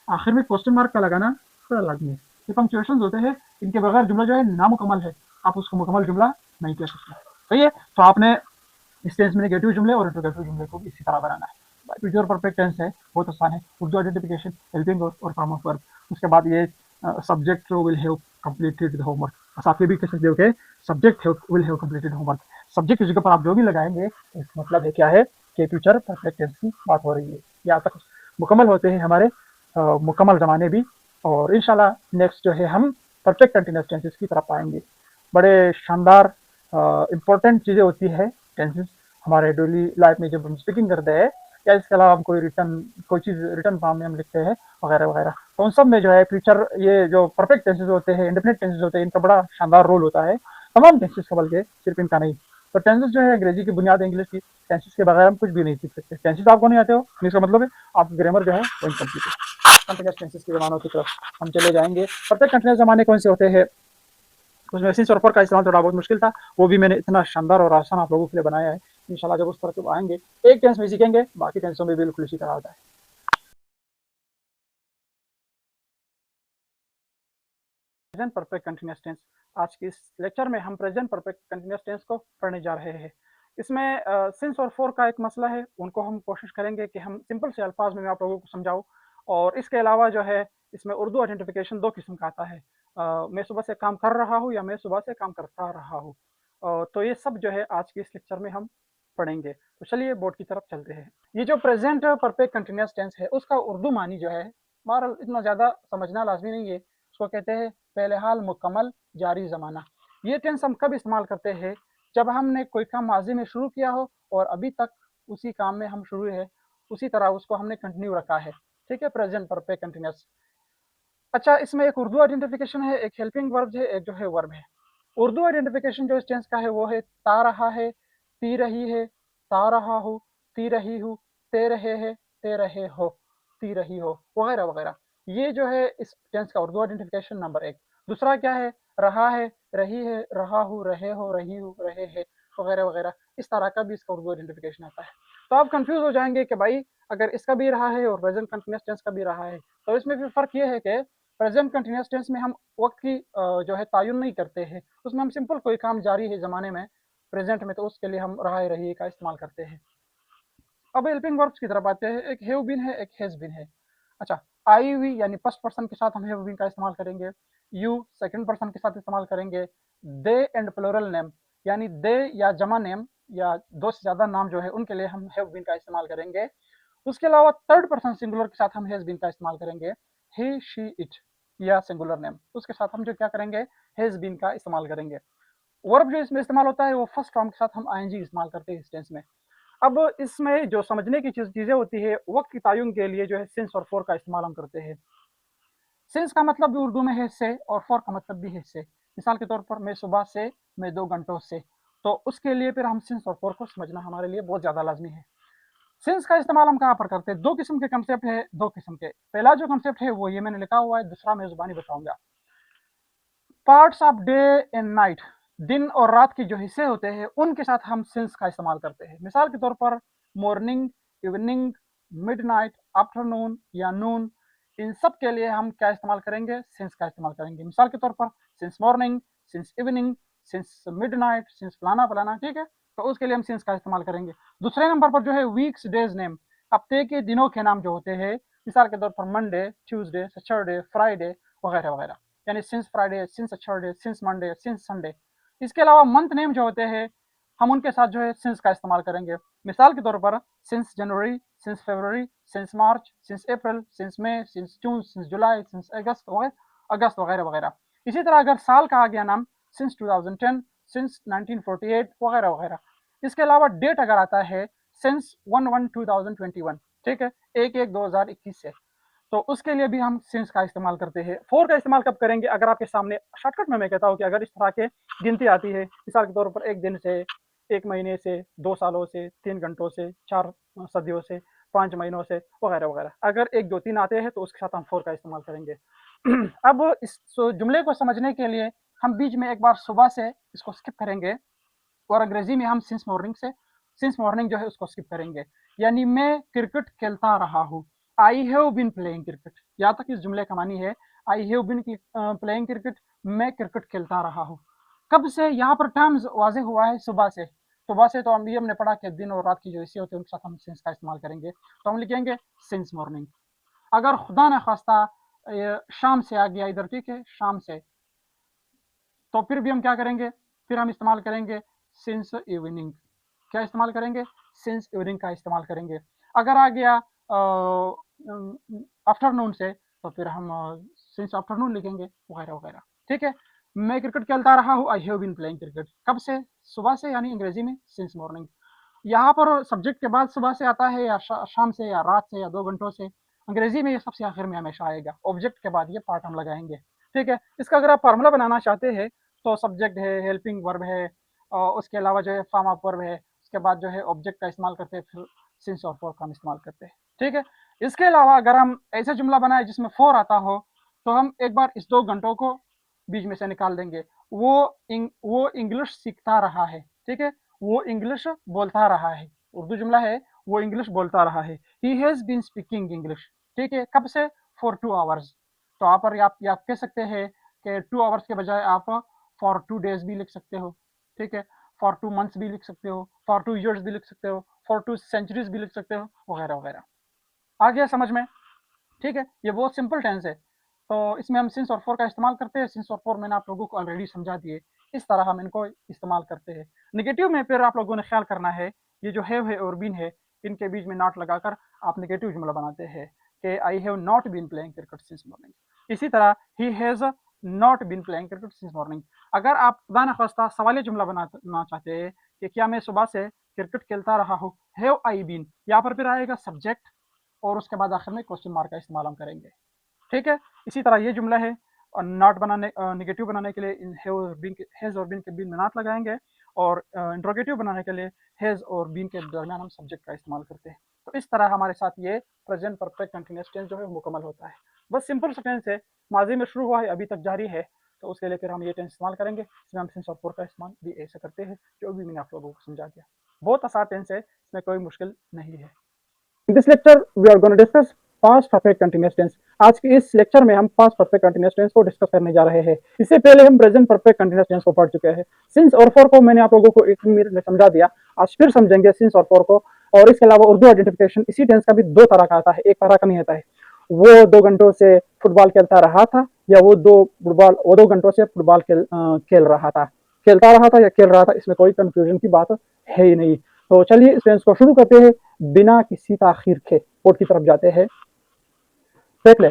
आखिर में क्वेश्चन मार्क का लगाना थोड़ा लाजमी है। ये पंक्चुएशन होते हैं, इनके बगैर जुमला जो है नामुकम्मल है, आप उसको मुकम्मल जुमला नहीं कह सकते। सही है, तो आपने इस टेंस में नेगेटिव जुमले और इंट्रोगेटिव जुमले को इसी तरह बनाना है। फ्यूचर परफेक्ट टेंस है, बहुत आसान है। उर्दू आइडेंटिफिकेशन, हेल्पिंग और फॉर्म ऑफ वर्ब, उसके बाद ये subject will have completed the homework. बस आप ये भी कह सकते हो कि subject will have completed homework. Subject की जगह पर आप जो भी लगाएंगे, इसका मतलब है क्या है कि फ्यूचर परफेक्ट टेंस की बात हो रही है। यहाँ तक मुकम्मल होते हैं हमारे मुकम्मल जमाने भी, और इंशाल्लाह नेक्स्ट जो है हम परफेक्ट कंटिन्यूस टेंसेस की तरफ आएंगे। बड़े शानदार इम्पोर्टेंट चीज़ें होती है टेंसेस हमारे डेली लाइफ में जब हम स्पीकिंग करते हैं, या इसके अलावा हम कोई चीज़ रिटर्न फॉर्म में हम लिखते हैं वगैरह वगैरह, तो उन सब में जो है फ्यूचर, ये जो परफेक्ट टेंसेस होते हैं, इंडेफिनिट टेंसेस होते हैं, इनका बड़ा शानदार रोल होता है तमाम टेंसेस का, बल्कि सिर्फ इनका नहीं। तो टेंसेस जो है अंग्रेजी की बुनियाद है इंग्लिश की, टेंसेस के बगैर हम कुछ भी नहीं सीख सकते। टेंसेस आपको नहीं आते हो, इसका मतलब है आपकी ग्रामर जो है वो इनकम्प्लीट है। कंटिन्यूस टेंसेस के जमानों की तरफ हम चले जाएंगे। परफेक्ट कंटिन्यूस जमाने कौन से होते हैं, उसमें सिंस और फॉर का इस्तेमाल थोड़ा बहुत मुश्किल था, वो भी मैंने इतना शानदार और आसान आप लोगों के लिए बनाया है। इंशाल्लाह जब उस तरफ जब आएंगे, एक टेंस में सीखेंगे, बाकी टेंसों में बिल्कुल इसी तरह होता है। प्रेजेंट परफेक्ट कंटिन्यूअस टेंस, आज के इस लेक्चर में हम प्रेजेंट परफेक्ट कंटिन्यूअस टेंस को पढ़ने जा रहे हैं। इसमें सिंस और फॉर का एक मसला है, उनको हम कोशिश करेंगे कि हम सिंपल से अल्फाज में मैं आप लोगों को समझाऊं। और इसके अलावा जो है इसमें उर्दू आइडेंटिफिकेशन दो किस्म का आता है, मैं सुबह से काम कर रहा हूँ या मैं सुबह से काम करता रहा हूँ। तो ये सब जो है आज के इस लेक्चर में हम पढ़ेंगे। तो चलिए बोर्ड की तरफ चलते हैं। ये जो प्रेजेंट परफेक्ट कंटिन्यूअस टेंस है, उसका उर्दू मानी जो है, बहरहाल इतना ज़्यादा समझना लाजमी नहीं है। उसको कहते हैं पहले हाल मुकम्मल जारी ज़माना। ये टेंस हम कब इस्तेमाल करते हैं, जब हमने कोई काम माजी में शुरू किया हो और अभी तक उसी काम में हम शुरू है, उसी तरह उसको हमने कंटिन्यू रखा है। ठीक है, प्रेजेंट परफेक्ट कंटिन्यूअस। अच्छा, इसमें एक उर्दू आइडेंटिफिकेशन है, एक हेल्पिंग वर्ब है, एक जो है वर्ब है। उर्दू आइडेंटिफिकेशन जो इस टेंस का है वो है ता रहा है, ती रही है, ता रहा हूँ, ती रही हूँ, ते रहे है, ते रहे हो, ती रही हो, वगैरह वगैरह। ये जो है इस टेंस का उर्दू आइडेंटिफिकेशन नंबर एक। दूसरा क्या है, रहा है, रही है, रहा हूँ, रहे हो, रही हूँ, रहे है, वगैरह वगैरह। इस तरह का भी इसका उर्दू आइडेंटिफिकेशन आता है। तो आप कंफ्यूज हो जाएंगे कि भाई अगर इसका भी रहा है और प्रेजेंट कंटिन्यूअस टेंस का भी रहा है, तो इसमें फिर फर्क ये है कि प्रेजेंट कंटिन्यूअस टेंस में हम वक्त की जो है तायुन नहीं करते हैं, उसमें हम सिंपल कोई काम जारी है ज़माने में प्रेजेंट में, तो उसके लिए हम रहा रही का इस्तेमाल करते हैं। अब हेल्पिंग वर्ब्स की तरफ आते हैं। एक हैव बीन है, एक हैज बीन है। अच्छा, आई हुई यानी फर्स्ट पर्सन के साथ हम हैव बीन का इस्तेमाल करेंगे, यू सेकंड पर्सन के साथ इस्तेमाल करेंगे, दे एंड प्लूरल नेम यानी दे या जमा नेम या दो से ज़्यादा नाम जो है उनके लिए हम हैव बीन का इस्तेमाल करेंगे। उसके अलावा थर्ड पर्सन सिंगुलर के साथ हम हैज बीन का इस्तेमाल करेंगे, ही शी इट या सिंगुलर नेम, उसके साथ हम जो क्या करेंगे, हैज बीन का इस्तेमाल करेंगे। वर्ब जो इसमें इस्तेमाल होता है वो फर्स्ट फॉर्म के साथ हम आईएनजी इस्तेमाल करते हैं इस टेंस में। अब इसमें जो समझने की चीजें होती है, वक्त की तायुन के लिए जो है सिंस और फॉर का इस्तेमाल हम करते हैं। सिंस का मतलब भी उर्दू में है से, और फॉर का मतलब भी है से। मिसाल के तौर पर मैं सुबह से, मैं 2 घंटों से, तो उसके लिए फिर हम सिंस और फॉर को समझना हमारे लिए बहुत ज्यादा लाजमी है। सिंस का इस्तेमाल हम कहाँ पर करते हैं, दो किस्म के कंसेप्ट है, दो किस्म के। पहला जो कंसेप्ट है वो ये मैंने लिखा हुआ है, दूसरा मैं जुबानी बताऊंगा। Parts of day and night, दिन और रात के जो हिस्से होते हैं उनके साथ हम सिंस का इस्तेमाल करते हैं। मिसाल के तौर पर मॉर्निंग, इवनिंग, मिडनाइट, आफ्टरनून या नून, इन सब के लिए हम क्या इस्तेमाल करेंगे, सिंस का इस्तेमाल करेंगे। मिसाल के तौर पर since morning, since evening, since midnight, since फलाना फलाना, ठीक है, तो उसके लिए हम सिंस का इस्तेमाल करेंगे। दूसरे नंबर पर जो है वीक्स डेज नेम, हफ्ते के दिनों के नाम जो होते हैं, मिसाल के तौर पर मंडे, ट्यूसडे, सैटरडे, फ्राइडे, वगैरह वगैरह, यानी since Friday, since Saturday, since Monday, since Sunday. इसके अलावा मंथ नेम जो होते हैं हम उनके साथ जो है सिंस का इस्तेमाल करेंगे। मिसाल के तौर पर since January, since February, since March, since April, since May, since June, since July, since August वगैरह वगैरह। इसी तरह अगर साल का आ गया नाम, सिंस 2010, सिंस 1948, वगैरह वगैरह। इसके अलावा डेट अगर आता है, सिंस 1/1/2021, ठीक है, 1/1/2021 से, तो उसके लिए भी हम सिंस का इस्तेमाल करते हैं। फोर का इस्तेमाल कब करेंगे, अगर आपके सामने शॉर्टकट में मैं कहता हूँ कि अगर इस तरह के गिनती आती है, मिसाल के तौर पर एक दिन से, एक महीने से, 2 सालों से, 3 घंटों से, 4 सदियों से, 5 महीनों से, वगैरह वगैरह, अगर 1 2 3 आते हैं तो उसके साथ हम फोर का इस्तेमाल करेंगे। अब इस जुमले को समझने के लिए हम बीच में एक बार सुबह से इसको स्किप करेंगे। और अंग्रेजी में हम सिंस मॉर्निंग से, सिंस मॉर्निंग जो है उसको स्किप करेंगे। यानी मैं क्रिकेट खेलता रहा हूँ, I have been playing cricket. यहाँ तक इस जुमले का मानी है I have been playing cricket, मैं क्रिकेट खेलता रहा हूँ। कब से, यहाँ पर टर्म्स वाजे हुआ है सुबह से। सुबह से तो हम हमने पढ़ा कि दिन और रात की जो हिस्से होते हैं उनके साथ हम सिंस का इस्तेमाल करेंगे, तो हम लिखेंगे सिंस मॉर्निंग। अगर खुदा न खास्ता शाम से आ गया इधर, ठीक है, शाम से, तो फिर भी हम क्या करेंगे, फिर हम इस्तेमाल करेंगे सिंस इवनिंग। क्या इस्तेमाल करेंगे, सिंस इवनिंग का इस्तेमाल करेंगे। अगर आ गया आफ्टरनून से, तो फिर हम सिंस आफ्टरनून लिखेंगे, वगैरह वगैरह। ठीक है, मैं क्रिकेट खेलता रहा हूँ, I have been playing cricket. कब से, सुबह से, यानी अंग्रेजी में सिंस मॉर्निंग। यहाँ पर सब्जेक्ट के बाद सुबह से आता है या शाम से या रात से या 2 घंटों से, अंग्रेजी में ये सबसे आखिर में हमेशा आएगा, ऑब्जेक्ट के बाद ये पार्ट हम लगाएंगे। ठीक है, इसका अगर आप फार्मूला बनाना चाहते हैं तो सब्जेक्ट है, हेल्पिंग वर्ब है, और उसके अलावा जो है फॉर्म ऑफ वर्ब है, उसके बाद जो है ऑब्जेक्ट का इस्तेमाल करते हैं, फिर सिंस और फॉर का हम इस्तेमाल करते हैं। ठीक है, इसके अलावा अगर हम ऐसा जुमला बनाए जिसमें फॉर आता हो, तो हम एक बार इस 2 घंटों को बीच में से निकाल देंगे। वो इंग्लिश सीखता रहा है, ठीक है, वो इंग्लिश बोलता रहा है, उर्दू जुमला है, वो इंग्लिश बोलता रहा है। He has been speaking English, ठीक है, कब से, फॉर 2 आवर्स। तो यहाँ पर आप कह सकते हैं कि 2 आवर्स के बजाय आप फॉर 2 डेज भी लिख सकते हो, ठीक है, फॉर 2 मंथ्स भी लिख सकते हो, फॉर 2 ईयर्स भी लिख सकते हो, फॉर 2 सेंचुरीज भी लिख सकते हो, वगैरह वगैरह। आ गया समझ में? ठीक है, ये बहुत सिंपल टेंस है, तो इसमें हम सिंस और फॉर का इस्तेमाल करते हैं। सिंस और फॉर मैंने आप लोगों को ऑलरेडी समझा दिए, इस तरह हम इनको इस्तेमाल करते हैं। निगेटिव में फिर आप लोगों ने ख्याल करना है, ये जो हैव है और बीन है, इनके बीच में नॉट लगाकर आप निगेटिव जुमला बनाते हैं कि I have not been playing cricket since morning. इसी तरह he has not been playing cricket since morning. अगर आप खुदा न खास्ता सवाली जुमला बनाना चाहते हैं कि क्या मैं सुबह से क्रिकेट खेलता रहा हूँ, हैव आई बीन, यहाँ पर फिर आएगा सब्जेक्ट और उसके बाद आखिर में क्वेश्चन मार्क का इस्तेमाल हम करेंगे। ठीक है, इसी तरह ये जुमला है, और नॉट बनाने, निगेटिव बनाने के लिए हैज और बीन के बीच में नॉट लगाएंगे, और इंट्रोगेटिव बनाने के लिए हैज और बीन के दरमियान हम सब्जेक्ट का इस्तेमाल करते हैं। तो इस तरह हमारे साथ ये प्रेजेंट परफेक्ट कंटिन्यूअस टेंस जो है मुकम्मल होता है। बस सिंपल सा टेंस है, माजी में शुरू हुआ है, अभी तक जारी है, तो उसके लिए फिर हम ये टेंस इस्तेमाल करेंगे। इसमें हम सिंस और फॉर का इस्तेमाल भी ऐसे करते हैं, जो भी मैंने आप लोगों को समझा दिया। बहुत आसान टेंस है, इसमें कोई मुश्किल नहीं है। In this lecture, we are going to discuss past perfect continuous tense. आज के इस लेक्चर में हम पास्ट परफेक्ट कंटिन्यूअस टेंस को डिस्कस करने जा रहे हैं। इससे पहले हम प्रेजेंट परफेक्ट कंटिन्यूअस टेंस को पढ़ चुके हैं। सिंस और फॉर को मैंने आप लोगों को 1 मिनट में समझा दिया, आज फिर समझेंगे सिंस और फॉर को। और इसके अलावा उर्दू आइडेंटिफिकेशन इसी टेंस का भी 2 तरह का आता है, एक तरह का नहीं आता है। वो 2 घंटों से फुटबॉल खेलता रहा था, या वो 2 घंटों से फुटबॉल खेल रहा था, खेलता रहा था या खेल रहा था, इसमें कोई कंफ्यूजन की बात है ही नहीं। तो चलिए इस टेंस को शुरू करते हैं बिना किसी ताखीर के। कोड की तरफ जाते हैं, देख ले।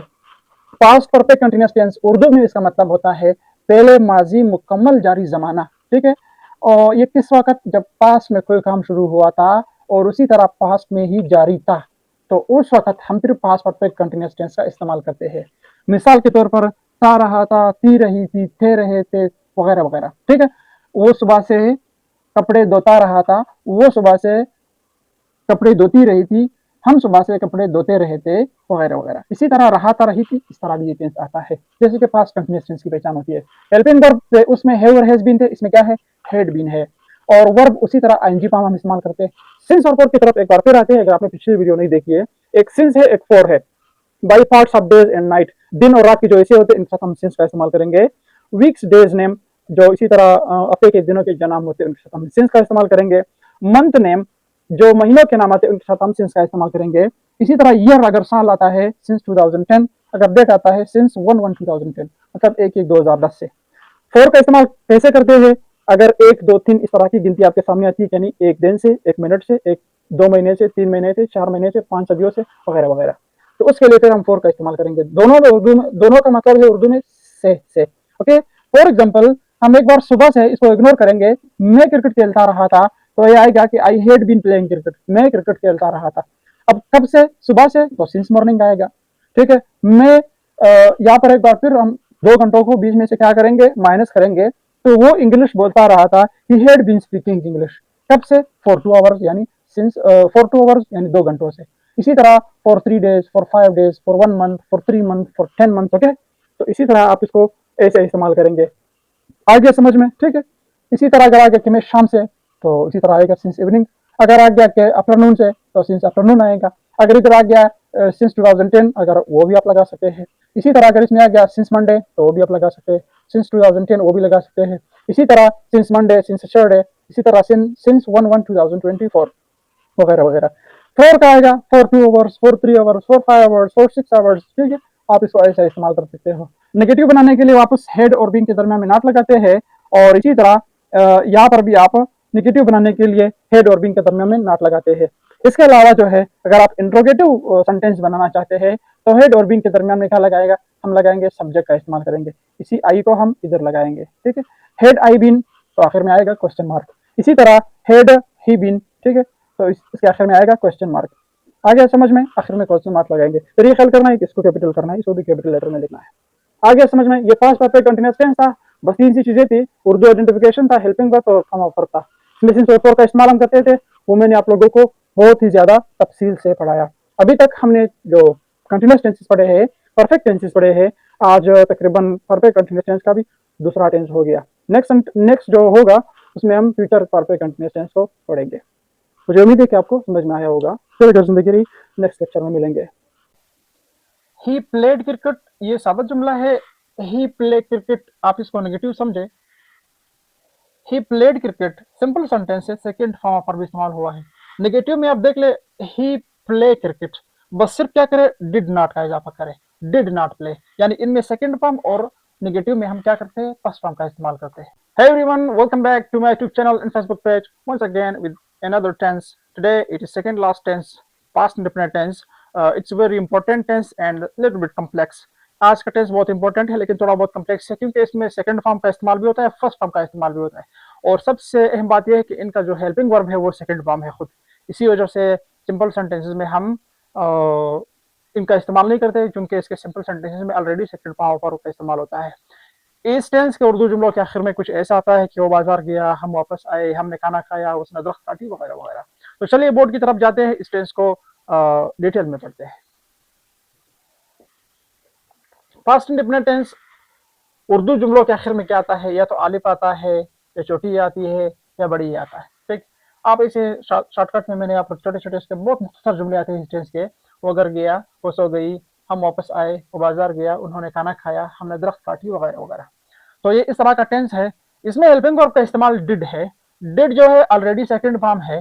Past perfect continuous tense Urdu में इसका मतलब होता है पहले माजी मुकम्मल जारी जमाना, ठीक है। और ये किस वक्त, जब पास्ट में कोई काम शुरू हुआ था और उसी तरह पास्ट में ही जारी था, तो उस वक्त हम फिर पास्ट परफेक्ट कंटिन्यूअस टेंस का इस्तेमाल करते हैं। मिसाल के तौर पर ता रहा था, ती रही थी, थे रहे थे, वगैरह वगैरह, ठीक है। वो सुबह से कपड़े धोता रहा था, वो सुबह से कपड़े धोती रही थी, हम सुबह से कपड़े धोते रहे थे, वगैरह वगैरह। इसी तरह रहा था, रही थी, इस तरह भी ये टेंस आता है, जैसे कि पास्ट कंटिन्यूअस टेंस की पहचान होती है। हेल्पिंग वर्ब उसमें हैव और हैज बीन थे, इसमें क्या है, हैड बीन है। और वर्ब उसी तरह आईएनजी फॉर्म हम इस्तेमाल करते हैं। सिंस और फॉर की तरफ एक बार फिर आते हैं, अगर आपने पिछली वीडियो नहीं देखी है। एक सिंस है, एक फॉर है। By parts of days and night, दिन और रात की जो ऐसे होते हैं, इनके साथ हम सिंस का इस्तेमाल करेंगे। वीक्स, डेज नेम, जो इसी तरह हफ्ते के दिनों के जो नाम होते हैं, उनके साथ हम सिंस का इस्तेमाल करेंगे। मंथ नेम, जो महीनों के नाम आते हैं, उनके साथ हम सिंस का इस्तेमाल करेंगे। इसी तरह ईयर, अगर साल आता है, सिंस 2010, अगर डेट आता है, सिंस 1/1/2010, मतलब 1/1/2010 से। फॉर का इस्तेमाल कैसे करते हैं, अगर 1, 2, 3 इस तरह की गिनती आपके सामने आती है, यानी 1 दिन से, 1 मिनट से, 2 महीने से, 3 महीने से, 4 महीने से, 5 सदियों से, वगैरह वगैरह, तो उसके लिए फिर हम फॉर का इस्तेमाल करेंगे। दोनों में उर्दू में, दोनों का मतलब है उर्दू में से। ओके, फॉर एग्जाम्पल, हम एक बार सुबह से इसको इग्नोर करेंगे, मैं क्रिकेट खेलता रहा था, तो ये आएगा कि I had been playing cricket, मैं क्रिकेट खेलता रहा था। अब कब से, सुबह से, तो सिंस मॉर्निंग आएगा, ठीक है। मैं यहाँ पर एक बार फिर हम 2 घंटों को बीच में से क्या करेंगे, माइनस करेंगे, तो वो इंग्लिश बोलता रहा था, he had been speaking English, कब से, फॉर 2 आवर्स, यानी सिंस फॉर 2 आवर्स यानी 2 घंटों से। इसी तरह for 3 days, for 5 days, for 1 month, for 3 month, for 10 month, okay. तो इसी तरह आप इसको ऐसे इस्तेमाल करेंगे। आ गया समझ में, ठीक है। इसी तरह अगर आगे कि मैं शाम से तो इसी तरह आएगा सिंस इवनिंग। अगर आ गया कि आफ्टरनून से तो सिंस आफ्टरनून आएगा। अगर इधर आ गया सिंस 2010, अगर वो भी आप लगा सकते हैं। इसी तरह अगर इसमें आ गया सिंस मंडे तो वो भी आप लगा सकते हैं। सिंस 2010 वो भी लगा सकते हैं। इसी तरह सिंस मंडे, सिंस सैटरडे, इसी तरह सिंस 1/1/2024 वगैरह वगैरह। फोर का आएगा for 2 hours, for 3 hours, for 5 hours, for 6 hours. ठीक है, आप इसको ऐसा इस्तेमाल कर सकते हो। नेगेटिव बनाने के लिए वापस हेड और बीन के दरमियान में नॉट लगाते हैं। और इसी तरह यहाँ पर भी आप नेगेटिव बनाने के लिए हेड और बीन के दरमियान में नॉट लगाते हैं। इसके अलावा जो है अगर आप इंट्रोगेटिव सेंटेंस बनाना चाहते हैं तो हेड और बीन के दरमियान में क्या लगाएगा, हम लगाएंगे सब्जेक्ट का इस्तेमाल करेंगे। इसी आई को हम इधर लगाएंगे। ठीक है, हेड आई बीन तो आखिर में आएगा क्वेश्चन मार्क। इसी तरह हेड ही बीन, ठीक है, तो इसके आखिर में आएगा क्वेश्चन मार्क। आ गया समझ में, आखिर में क्वेश्चन मार्क लगाएंगे। फिर ये ख्याल करना है कि इसको कैपिटल करना है, इसको भी कैपिटल लेटर में लिखना है। आ गया समझ में। ये पास्ट परफेक्ट कंटीन्यूअस टेंस था। बस 3 सी चीजें थी, उर्दू आइडेंटिफिकेशन था, हेल्पिंग वर्ब और फॉर्म ऑफ वर्ब था। इसमें सिंस और फॉर का इस्तेमाल हम करते थे, वो मैंने आप लोगों को बहुत ही ज्यादा तफसील से पढ़ाया। अभी तक हमने जो कंटीन्यूअस टेंसेस पढ़े हैं, परफेक्ट टेंसेस पढ़े हैं, आज तकरीबन परफेक्ट कंटीन्यूअस टेंस का भी दूसरा टेंस हो गया। नेक्स्ट जो होगा उसमें हम फ्यूचर परफेक्ट कंटीन्यूअस टेंस को पढ़ेंगे। मुझे उम्मीद है कि आपको समझ में आया होगा। फिर जिंदगी नेक्स्ट लेक्चर में मिलेंगे। ही प्लेड क्रिकेट, ये साबित जुमला है। ही प्ले क्रिकेट, आप इसको नेगेटिव समझे। He played cricket simple sentence है, सेकंड फॉर्म पर भी इस्तेमाल हुआ है। नेगेटिव में आप देख ले, ही प्ले क्रिकेट, बस सिर्फ क्या करे, डिड नॉट का इजाफा करे, डिड नॉट प्ले। यानी इनमें सेकंड फॉर्म और नेगेटिव में हम क्या करते हैं, फर्स्ट फॉर्म का इस्तेमाल करते हैं। Hey everyone, welcome back to my YouTube channel and Facebook page once again with another tense. Today it is second last tense, past indefinite tense. It's a very important tense and little bit complex. आज का tense बहुत important है लेकिन थोड़ा बहुत complex है, क्योंकि इसमें सेकंड फॉर्म का इस्तेमाल भी होता है, फर्स्ट फॉर्म का इस्तेमाल भी होता है। और सबसे अहम बात यह है कि इनका जो हेल्पिंग वर्ब है वो सेकंड फॉर्म है खुद। इसी वजह से सिंपल सेंटेंसेस में हम इनका इस्तेमाल नहीं करते, क्योंकि इसके सिंपल सेंटेंसेस में ऑलरेडी सेकंड फॉर्म का इस्तेमाल होता है। इस टेंस के उर्दू जुमलों के आखिर में कुछ ऐसा आता है कि वो बाजार गया, हम वापस आए, हमने खाना खाया, उसने दरख्त काटी, वगैरह वगैरह। तो चलिए बोर्ड की तरफ जाते हैं, इस टेंस को डिटेल में पढ़ते हैं। पास्ट इंडेफिनिट टेंस उर्दू जुमलों के आखिर में क्या आता है, या तो आलिफ आता है, या छोटी आती है, या बड़ी आता है। ठीक, आप इसे शॉर्टकट में मैंने आप छोटे छोटे इसके बहुत मुख्तसर जुमले आते हैं इस टेंस के। वो अगर गया, वो सो गई, हम वापस आए, वो बाजार गया, उन्होंने खाना खाया, हमने दरख्त काटी, वगैरह वगैरह। तो ये इस तरह का टेंस है। इसमें हेल्पिंग वर्ब का इस्तेमाल डिड है। डिड जो है ऑलरेडी सेकंड फॉर्म है।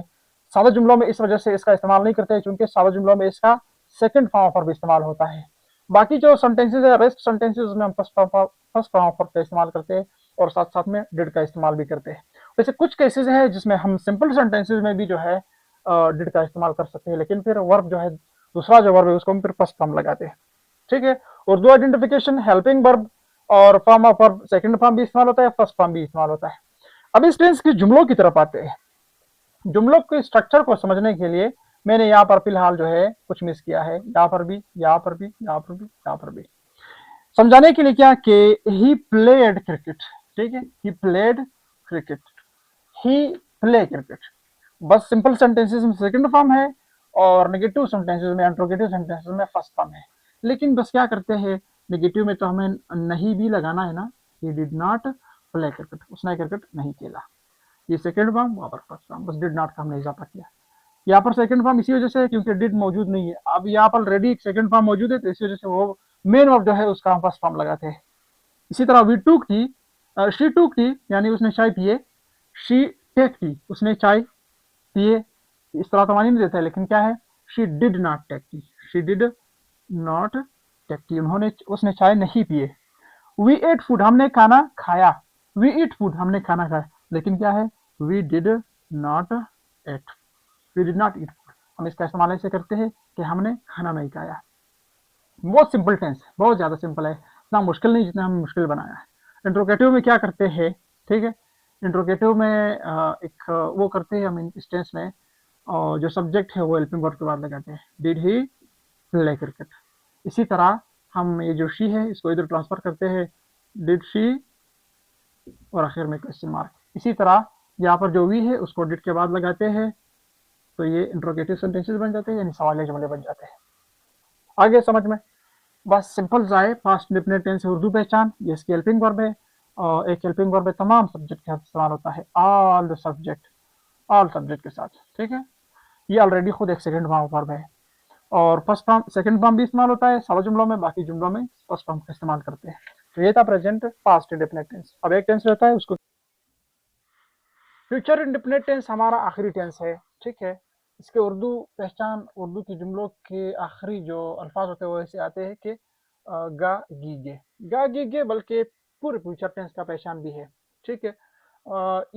सादा जुमलों में इस वजह से इसका इस्तेमाल नहीं करते, क्योंकि सादा जुमलों में इसका सेकंड फॉर्म पर भी इस्तेमाल होता है। बाकी जो सेंटेंसेस है, रेस्ट सेंटेंसेस में हम फर्स्ट फॉर्म का इस्तेमाल करते हैं और साथ साथ में डिड का इस्तेमाल भी करते हैं। वैसे कुछ केसेस हैं जिसमें हम सिंपल सेंटेंसेस में भी जो है डिड का इस्तेमाल कर सकते हैं, लेकिन फिर वर्ब जो है, दूसरा जो वर्ब है उसको हम फिर फर्स्ट फॉर्म लगाते हैं। ठीक है, उर्दू आइडेंटिफिकेशन, हेल्पिंग वर्ब और form of verb second form भी इस्तेमाल होता है, फर्स्ट फॉर्म भी इस्तेमाल होता है। अब इस टेंस के जुमलों की तरफ आते हैं। जुमलों के स्ट्रक्चर को समझने के लिए मैंने यहाँ पर फिलहाल जो है कुछ मिस किया है, यहाँ पर भी, यहाँ पर भी, यहाँ पर भी, यहाँ पर भी, समझाने के लिए क्या कि ही प्लेड क्रिकेट। ठीक है, he played cricket, he play cricket, बस सिंपल सेंटेंसेस में सेकंड फॉर्म है और नेगेटिव सेंटेंसेस में, इंट्रोगेटिव सेंटेंसेस में फर्स्ट फॉर्म है। लेकिन बस क्या करते हैं, नेगेटिव में तो हमें नहीं भी लगाना है ना। He did not play cricket, उसने क्रिकेट नहीं खेला। ये सेकंड फॉर्म, वहां पर फर्स्ट फॉर्म, बस डिड नॉट का हमने इजाफा किया। यहाँ पर सेकंड फॉर्म इसी वजह से क्योंकि डिड मौजूद नहीं है। अब यहाँ पर ऑलरेडी एक सेकंड फॉर्म मौजूद है, तो इसी वजह से वो मेन वर्ब जो है उसका हम फर्स्ट फॉर्म लगाते हैं। इसी तरह वी टूक टी, शी टूक टी यानी उसने चाय पिए, शी टेक टी, उसने चाय पिए। इस तरह तो मानी नहीं देता है, लेकिन क्या है, she did not take tea, she did not take tea, उसने चाय नहीं पिए। वी एट फूड, हमने खाना खाया, वी ईट फूड, हमने खाना खाया, लेकिन क्या है, we did not ate, we did not eat food. हम इसका इस्तेमाल ऐसे करते हैं कि हमने खाना नहीं खाया। बहुत सिंपल टेंस, बहुत ज्यादा सिंपल है, इतना मुश्किल नहीं जितना हमने मुश्किल बनाया है। इंट्रोगेटिव में क्या करते हैं, ठीक है, इंट्रोगेटिव में एक वो करते हैं हम इस टेंस में, और जो सब्जेक्ट है वो हेल्पिंग वर्ब के बाद लगाते हैं, डिड ही प्ले क्रिकेट। इसी तरह हम ये जो शी है इसको इधर ट्रांसफर करते हैं, डिड शी और आखिर में क्वेश्चन मार्क। इसी तरह यहाँ पर जो वी है उसको डिड के बाद लगाते हैं, तो ये इंट्रोगेटिव सेंटेंसेस बन जाते हैं, यानी सवालिया जुमले बन जाते हैं। आगे समझ में, बस सिंपल जाए। पास्ट इंडेफिनिट टेंस है उर्दू पहचान, ये इसकी हेल्पिंग वर्ब है, और एक हेल्पिंग वर्ब है तमाम सब्जेक्ट के साथ इस्तेमाल होता है, all the subject. All subject के साथ, ठीक है। ये ऑलरेडी खुद एक सेकंड फॉर्म वर्ब है, और फर्स्ट फॉर्म सेकंड फॉर्म भी इस्तेमाल होता है सारे जुमलों में, बाकी जुमलों में फर्स्ट फॉर्म का इस्तेमाल करते हैं। तो ये था प्रेजेंट पास्ट इंडेफिनिट टेंस। अब एक टेंस रहता है उसको फ्यूचर इंडेफिनिट टेंस, हमारा आखिरी टेंस है, ठीक है। इसके उर्दू पहचान, उर्दू की जुमलों के आखिरी जो अल्फाज होते हैं वो ऐसे आते हैं कि गा गीगे, गा गीगे, बल्कि पूरे फ्यूचर टेंस का पहचान भी है, ठीक है।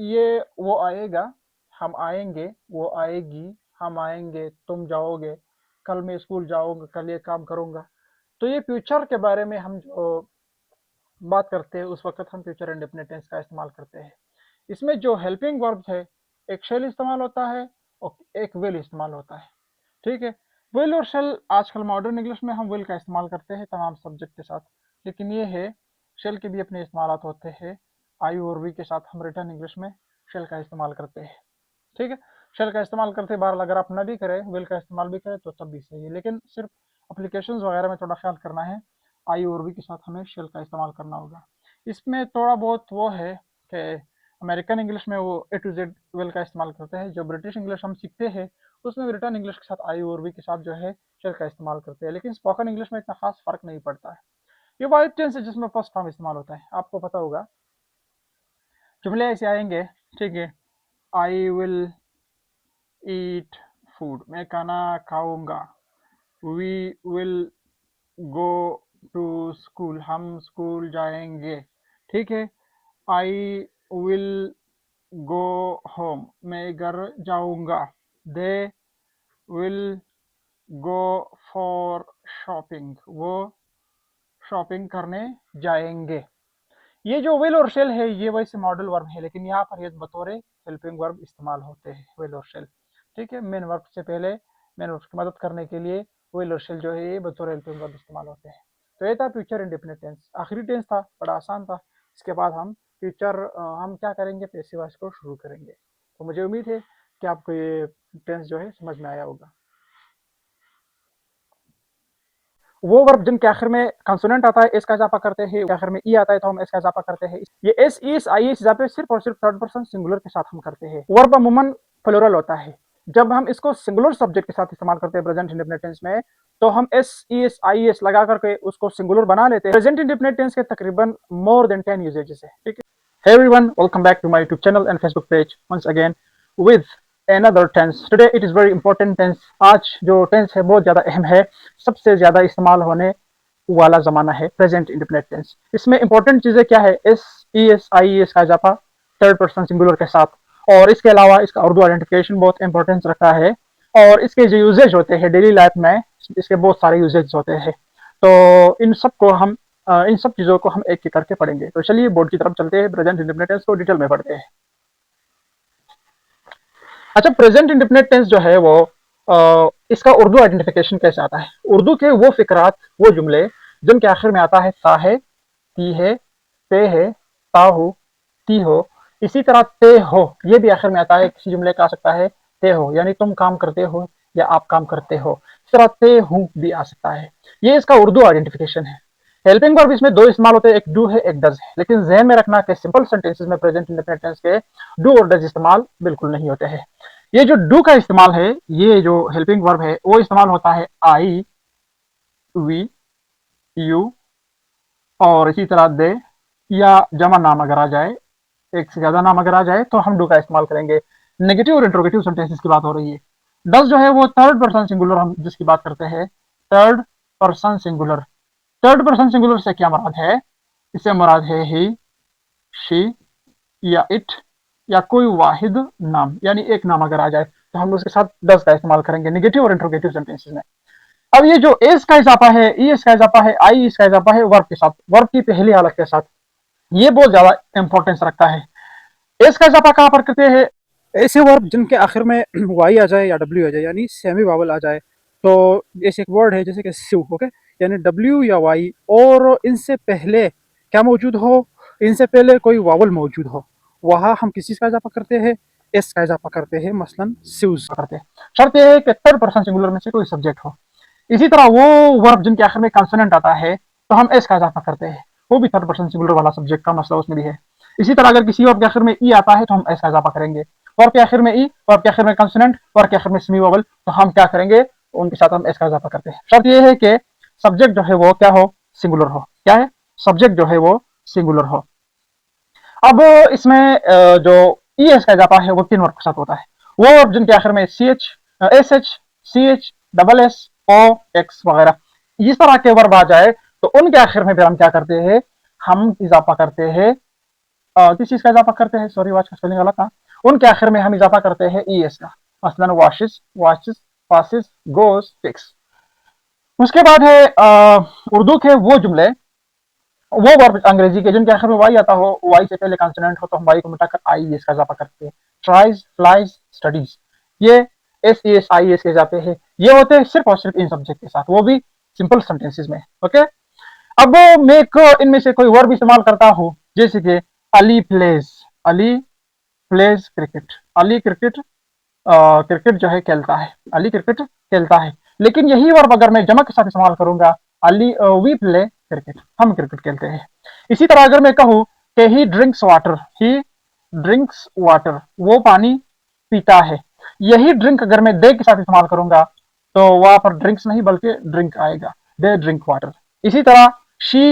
ये वो आएगा, हम आएंगे, वो आएगी, हम आएंगे, तुम जाओगे, कल मैं स्कूल जाऊंगा, कल ये काम करूंगा। तो ये फ्यूचर के बारे में हम जो बात करते हैं उस वक्त हम फ्यूचर इंडेफिनिट टेंस का इस्तेमाल करते हैं। इसमें जो हेल्पिंग वर्ब है, एक शेल इस्तेमाल होता है और एक विल इस्तेमाल होता है, ठीक है। विल और शेल आजकल मॉडर्न इंग्लिश में हम विल का इस्तेमाल करते हैं तमाम सब्जेक्ट के साथ, लेकिन ये है शेल के भी अपने इस्तेमाल होते हैं। आई और वी के साथ हम रिटर्न इंग्लिश में शेल का इस्तेमाल करते हैं, ठीक है। शेल का इस्तेमाल करते बार अगर आप ना भी करें, विल का इस्तेमाल भी करें तो तब भी सही है, लेकिन सिर्फ अप्लीकेशंस वगैरह में थोड़ा ख्याल करना है, आई और वी के साथ हमें शेल का इस्तेमाल करना होगा। इसमें थोड़ा बहुत वो है कि अमेरिकन इंग्लिश में वो ए टू जेड विल का इस्तेमाल करते हैं, जो ब्रिटिश इंग्लिश हम सीखते हैं उसमें रिटर्न इंग्लिश के साथ आई और वी के साथ जो है शेल का इस्तेमाल करते हैं, लेकिन स्पोकन इंग्लिश में इतना खास फर्क नहीं पड़ता है। ये वाइट टेंस है जिसमें फर्स्ट फॉर्म इस्तेमाल होता है, आपको पता होगा। जुमले ऐसे आएंगे, ठीक है। आई विल ईट फूड, मैं खाना खाऊंगा। We will go to school, हम स्कूल जाएंगे, ठीक है। आई विल गो होम, मैं घर जाऊंगा। They will go for shopping, वो शॉपिंग करने जाएंगे। ये जो विल और शेल है ये वैसे मॉडल वर्ब है, लेकिन यहाँ पर ये बतौर हेल्पिंग वर्ब इस्तेमाल होते हैं विल और शेल, ठीक है। मेन वर्ब से पहले मेन वर्ब की मदद करने के लिए विल और शेल जो है ये बतौर हेल्पिंग वर्ब इस्तेमाल होते हैं। तो ये था फ्यूचर इंडेफिनिट टेंस, आखिरी टेंस था, बड़ा आसान था। इसके बाद हम फ्यूचर हम क्या करेंगे, पैसिव वॉइस को शुरू करेंगे। तो मुझे उम्मीद है कि आपको ये टेंस जो है समझ में आया होगा। वो वर्ब जिनके आखिर में कंसोनेंट आता है, एस का इजाफा करते हैं, आखिर में ई आता है तो हम एस का इजाफा करते हैं। ये एस ईस आई एस इजाफे सिर्फ और सिर्फ थर्ड पर्सन सिंगुलर के साथ हम करते हैं। वर्ब अमूमन प्लूरल होता है, जब हम इसको सिंगुलर सब्जेक्ट के साथ इस्तेमाल करते हैं प्रेजेंट इंडेफिनिट टेंस में, तो हम S E S I S लगा करके उसको सिंगुलर बना लेते हैं। प्रेजेंट इंडेफिनिट टेंस के तकरीबन मोर देन 10 यूजेजेस है, ठीक है। Hey everyone, welcome back to my YouTube channel and Facebook page once again with another tense. Today it is very important tense. आज जो tense है बहुत ज़्यादा अहम है, सबसे ज़्यादा इस्तेमाल होने वाला ज़माना है प्रेजेंट इंडेफिनिट टेंस। इसमें इंपॉर्टेंट चीज़ें क्या है, S E S I S का इजाफा थर्ड पर्सन सिंगुलर के साथ, और इसके अलावा इसका उर्दू आइडेंटिफिकेशन बहुत इंपॉर्टेंस रखता है, और इसके जो यूजेज होते हैं डेली लाइफ में इसके बहुत सारे यूजेज होते हैं। तो इन सब को हम इन सब चीज़ों को हम एक एक करके पढ़ेंगे। तो चलिए बोर्ड की तरफ चलते हैं, प्रेजेंट इंडेफिनिट टेंस को डिटेल में पढ़ते हैं। अच्छा, प्रेजेंट इंडेफिनिट टेंस जो है वो इसका उर्दू आइडेंटिफिकेशन कैसे आता है। उर्दू के वो फिक्रात, वो जुमले जिनके आखिर में आता है ता है, ती है, पे है, ता हो, ती हो। इसी तरह ते हो ये भी आखिर में आता है, किसी जुमले का आ सकता है ते हो, यानी तुम काम करते हो या आप काम करते हो। इस तरह ते हूँ भी आ सकता है। ये इसका उर्दू आइडेंटिफिकेशन है। हेल्पिंग वर्ब इसमें दो इस्तेमाल होते हैं, एक डू है एक डज है, लेकिन जहन में रखना कि सिंपल सेंटेंसेस में प्रेजेंट इंडेफिनिट टेंस के डू और डज इस्तेमाल बिल्कुल नहीं होते हैं। ये जो डू का इस्तेमाल है, ये जो हेल्पिंग वर्ब है वो इस्तेमाल होता है आई, वी, यू और इसी तरह दे, या जमा नाम अगर आ जाए, एक से ज्यादा नाम अगर आ जाए तो हम डू का इस्तेमाल करेंगे। नेगेटिव और इंट्रोगेटिव सेंटेंसेस की बात हो रही है। डज जो है वो थर्ड पर्सन सिंगुलर हम जिसकी बात करते हैं, third person singular. Third person singular से क्या मुराद है, इससे मुराद है ही, शी या इट या कोई वाहिद नाम, यानी एक नाम अगर आ जाए तो हम उसके साथ डज का इस्तेमाल करेंगे नेगेटिव और इंट्रोगेटिव सेंटेंसेस में। अब ये जो एस का इजाफा है, ई एस का इजाफा है, आई एस का इजाफा है वर्ब के साथ, वर्ब की पहली हालत के साथ, ये बहुत ज्यादा इंपॉर्टेंस रखता है। एस का इजाफा कहाँ पर करते हैं, ऐसे वर्ब जिनके आखिर में वाई आ जाए या डब्ल्यू आ जाए, यानी सेमी वावल आ जाए। तो जैसे एक वर्ड है जैसे कि स्यू, ओके, यानी डब्ल्यू या वाई, और इनसे पहले क्या मौजूद हो, इनसे पहले कोई वावल मौजूद हो, वहाँ हम किसी का इजाफा करते हैं, एस का इजाफा करते हैं, मसलन स्यूज करते हैं। शर्त यह है कि थर्ड पर्सन सिंगुलर में से कोई सब्जेक्ट हो। इसी तरह वो वर्ब जिनके आखिर में कंसोनेंट आता है तो हम एस का इजाफा करते हैं, वो भी थर्ड पर्सन सिंगुलर वाला सब्जेक्ट का मसला उसमें भी है। इसी तरह अगर किसी वर्ब के आखिर में ई आता है तो हम एस का इजाफा करेंगे, वर्ब के आखिर में ई, वर्ब के आखिर में कंसोनेंट, वर्ब के आखिर में सेमी वोवेल, तो हम क्या करेंगे, उनके साथ हम एस का इजाफा करते हैं। शर्त यह है कि सब्जेक्ट जो है वो क्या हो, सिंगुलर हो। क्या है, सब्जेक्ट जो है वो सिंगुलर हो। अब इसमें जो ई एस का इजाफा है वो 3 वर्ब के साथ होता है। वो वर्ब जिनके आखिर में C H, S H, C H, double S, O, X वगैरह इस तरह के वर्ब आ जाए तो उनके आखिर में फिर हम क्या करते हैं, हम इजाफा करते हैं, किस चीज का इजाफा करते हैं, सॉरी वाच का स्पेलिंग गलत था, उनके आखिर में हम इजाफा करते हैं ई एस का, मसलन वॉशिस, वॉचेस, पासिस, गोस, फिक्स। उसके बाद है उर्दू के वो जुमले, वो वर्ब अंग्रेजी के जिनके आखिर में वाई आता हो, वाई से पहले कॉन्सोनेंट हो तो हम वाई को मिटाकर आई एस का इजाफा करते हैं। ट्राइज, फ्लाइज, स्टडीज, ये S E S I S के इजाफे हैं। ये होते हैं सिर्फ और सिर्फ इन सब्जेक्ट के साथ, वो भी सिंपल सेंटेंसेस में। ओके, अब मैं इनमें से कोई वर्ब इस्तेमाल करता हूँ, जैसे कि Ali plays, Ali plays cricket, Ali cricket cricket जो है खेलता है, अली क्रिकेट खेलता है। लेकिन यही वर्ब अगर मैं जमा के साथ इस्तेमाल करूंगा, अली वी प्ले क्रिकेट, हम क्रिकेट खेलते हैं। इसी तरह अगर मैं कहूँ कि ही ड्रिंक्स वाटर, ही ड्रिंक्स वाटर, वो पानी पीता है, यही ड्रिंक अगर मैं दे के साथ इस्तेमाल करूंगा तो वहां पर ड्रिंक्स नहीं बल्कि ड्रिंक आएगा, दे ड्रिंक वाटर। इसी तरह शी,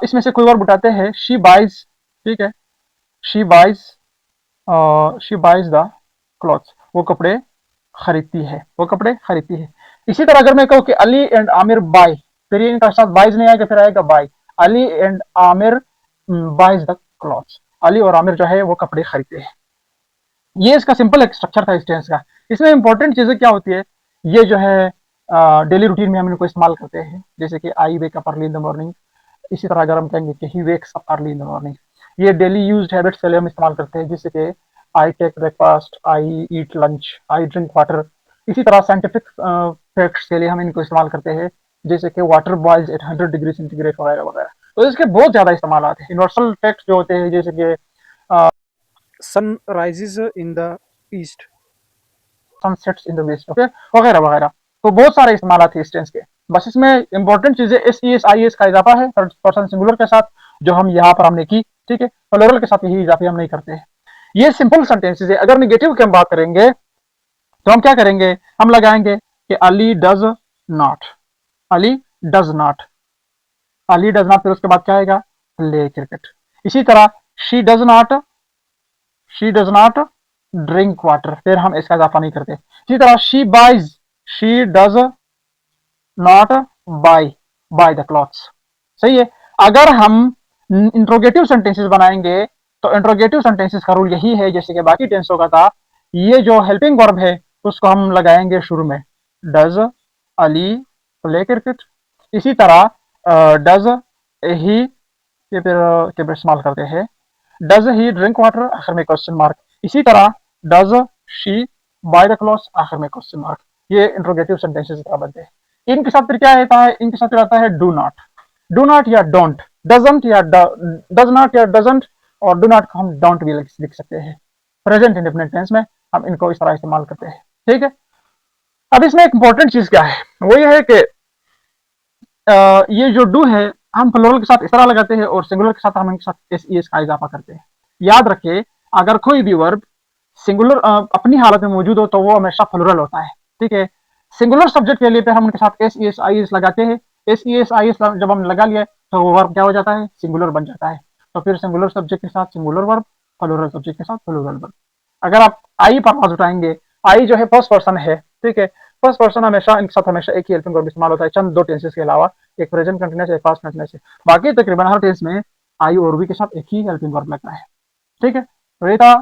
इसमें से कोई वर्ब उठाते हैं, शी बाइज, ठीक है, she buys, she buys the clothes, वो कपड़े खरीदती है, वो कपड़े खरीदती है। इसी तरह अगर मैं कहूँ कि अली एंड आमिर बाय, फिर इनका साथ बाइज नहीं आएगा, फिर आएगा buy, Ali and Aamir buys the clothes, Ali और आमिर जो है वो कपड़े खरीदते हैं। ये इसका सिंपल एक स्ट्रक्चर था इस टेंस का। इसमें इंपॉर्टेंट चीजें क्या होती है, ये जो है डेली रूटीन में हम इनको इस्तेमाल करते हैं, जैसे कि I wake up early in the morning. इसी तरह अगर हम कहेंगे कि he wakes up early in the morning, ये डेली यूज्ड हैबिट्स के लिए हम इस्तेमाल करते हैं, जैसे कि I take breakfast, I eat lunch, I drink water. इसी तरह साइंटिफिक फैक्ट्स के लिए हम इनको इस्तेमाल करते हैं, जैसे कि water boils at 100 degree centigrade वगैरह वगैरह। तो इसके बहुत ज्यादा इस्तेमाल आते हैं। यूनिवर्सल फैक्ट्स जो होते हैं, जैसे कि sun rises in the east, sunsets in the west, okay, वगैरह वगैरह। तो बहुत सारे इस्तेमाल थे इस टेंस के। बस इसमें इंपॉर्टेंट चीजें S E S I S का इजाफा है थर्ड पर्सन सिंगुलर के साथ, जो हम यहाँ पर हमने की, ठीक है। प्लूरल के साथ यही इजाफे हम नहीं करते हैं। ये सिंपल सेंटेंसेस है। अगर निगेटिव की हम बात करेंगे तो हम क्या करेंगे, हम लगाएंगे कि Ali does not, Ali does not, Ali does not, फिर उसके बाद क्या आएगा, प्ले क्रिकेट। इसी तरह she does not, she does not drink water, फिर हम इसका इजाफा नहीं करते। इसी तरह she buys, she does not buy, buy the clothes. सही है। अगर हम इंट्रोगेटिव सेंटेंसेस बनाएंगे तो इंट्रोगेटिव सेंटेंसेस का रूल यही है जैसे कि बाकी टेंसों का था, ये जो हेल्पिंग वर्ब है उसको हम लगाएंगे शुरू में, डज अली प्ले क्रिकेट। इसी तरह डज ही, ये फिर इस्तेमाल करते हैं, डज ही ड्रिंक वाटर, आखिर में क्वेश्चन मार्क। इसी तरह does she bye the clothes, आखिर में क्वेश्चन मार्क। ये इंट्रोगेटिव सेंटेंसेस तरह बनते हैं। इनके साथ फिर क्या आता है, इनके साथ फिर आता है डू नॉट, डू नॉट या डोंट, डजंट या डज नॉट या डजंट, और डू नॉट को हम डोंट भी लिख सकते हैं। प्रेजेंट इंडेफिनिट टेंस में हम इनको इस तरह इस्तेमाल करते हैं, ठीक है। अब इसमें एक इंपॉर्टेंट चीज क्या है, वो ये है कि ये जो डू है हम प्लूरल के साथ इस तरह लगाते हैं और सिंगुलर के साथ हम इनके साथ एस ई एस का इजाफा करते हैं। याद रखिए, अगर कोई भी वर्ब सिंगुलर अपनी हालत में मौजूद हो तो वो हमेशा प्लूरल होता है, ठीक है। सिंगुलर सब्जेक्ट के लिए फिर हम उनके साथ S E S I S लगाते हैं। S E S I S जब हम लगा लिए तो वो वर्ब क्या हो जाता है, सिंगुलर बन जाता है। तो फिर सिंगुलर सब्जेक्ट के साथ सिंगुलर वर्ब, प्लूरल सब्जेक्ट के साथ प्लूरल वर्ब। अगर आप आई पर आवाज उठाएंगे, आई जो है फर्स्ट पर्सन है, ठीक है। फर्स्ट पर्सन हमेशा इनके साथ हमेशा एक ही हेल्पिंग वर्ब इस्तेमाल होता है, चंद दो टेंसेस के अलावा, एक प्रेजेंट कंटिन्यूअस, एक पास्ट कंटिन्यूअस है। बाकी तकरीबन हर टेंस में आई और वी के साथ एक ही हेल्पिंग वर्ब लगता है, ठीक है। तो ये था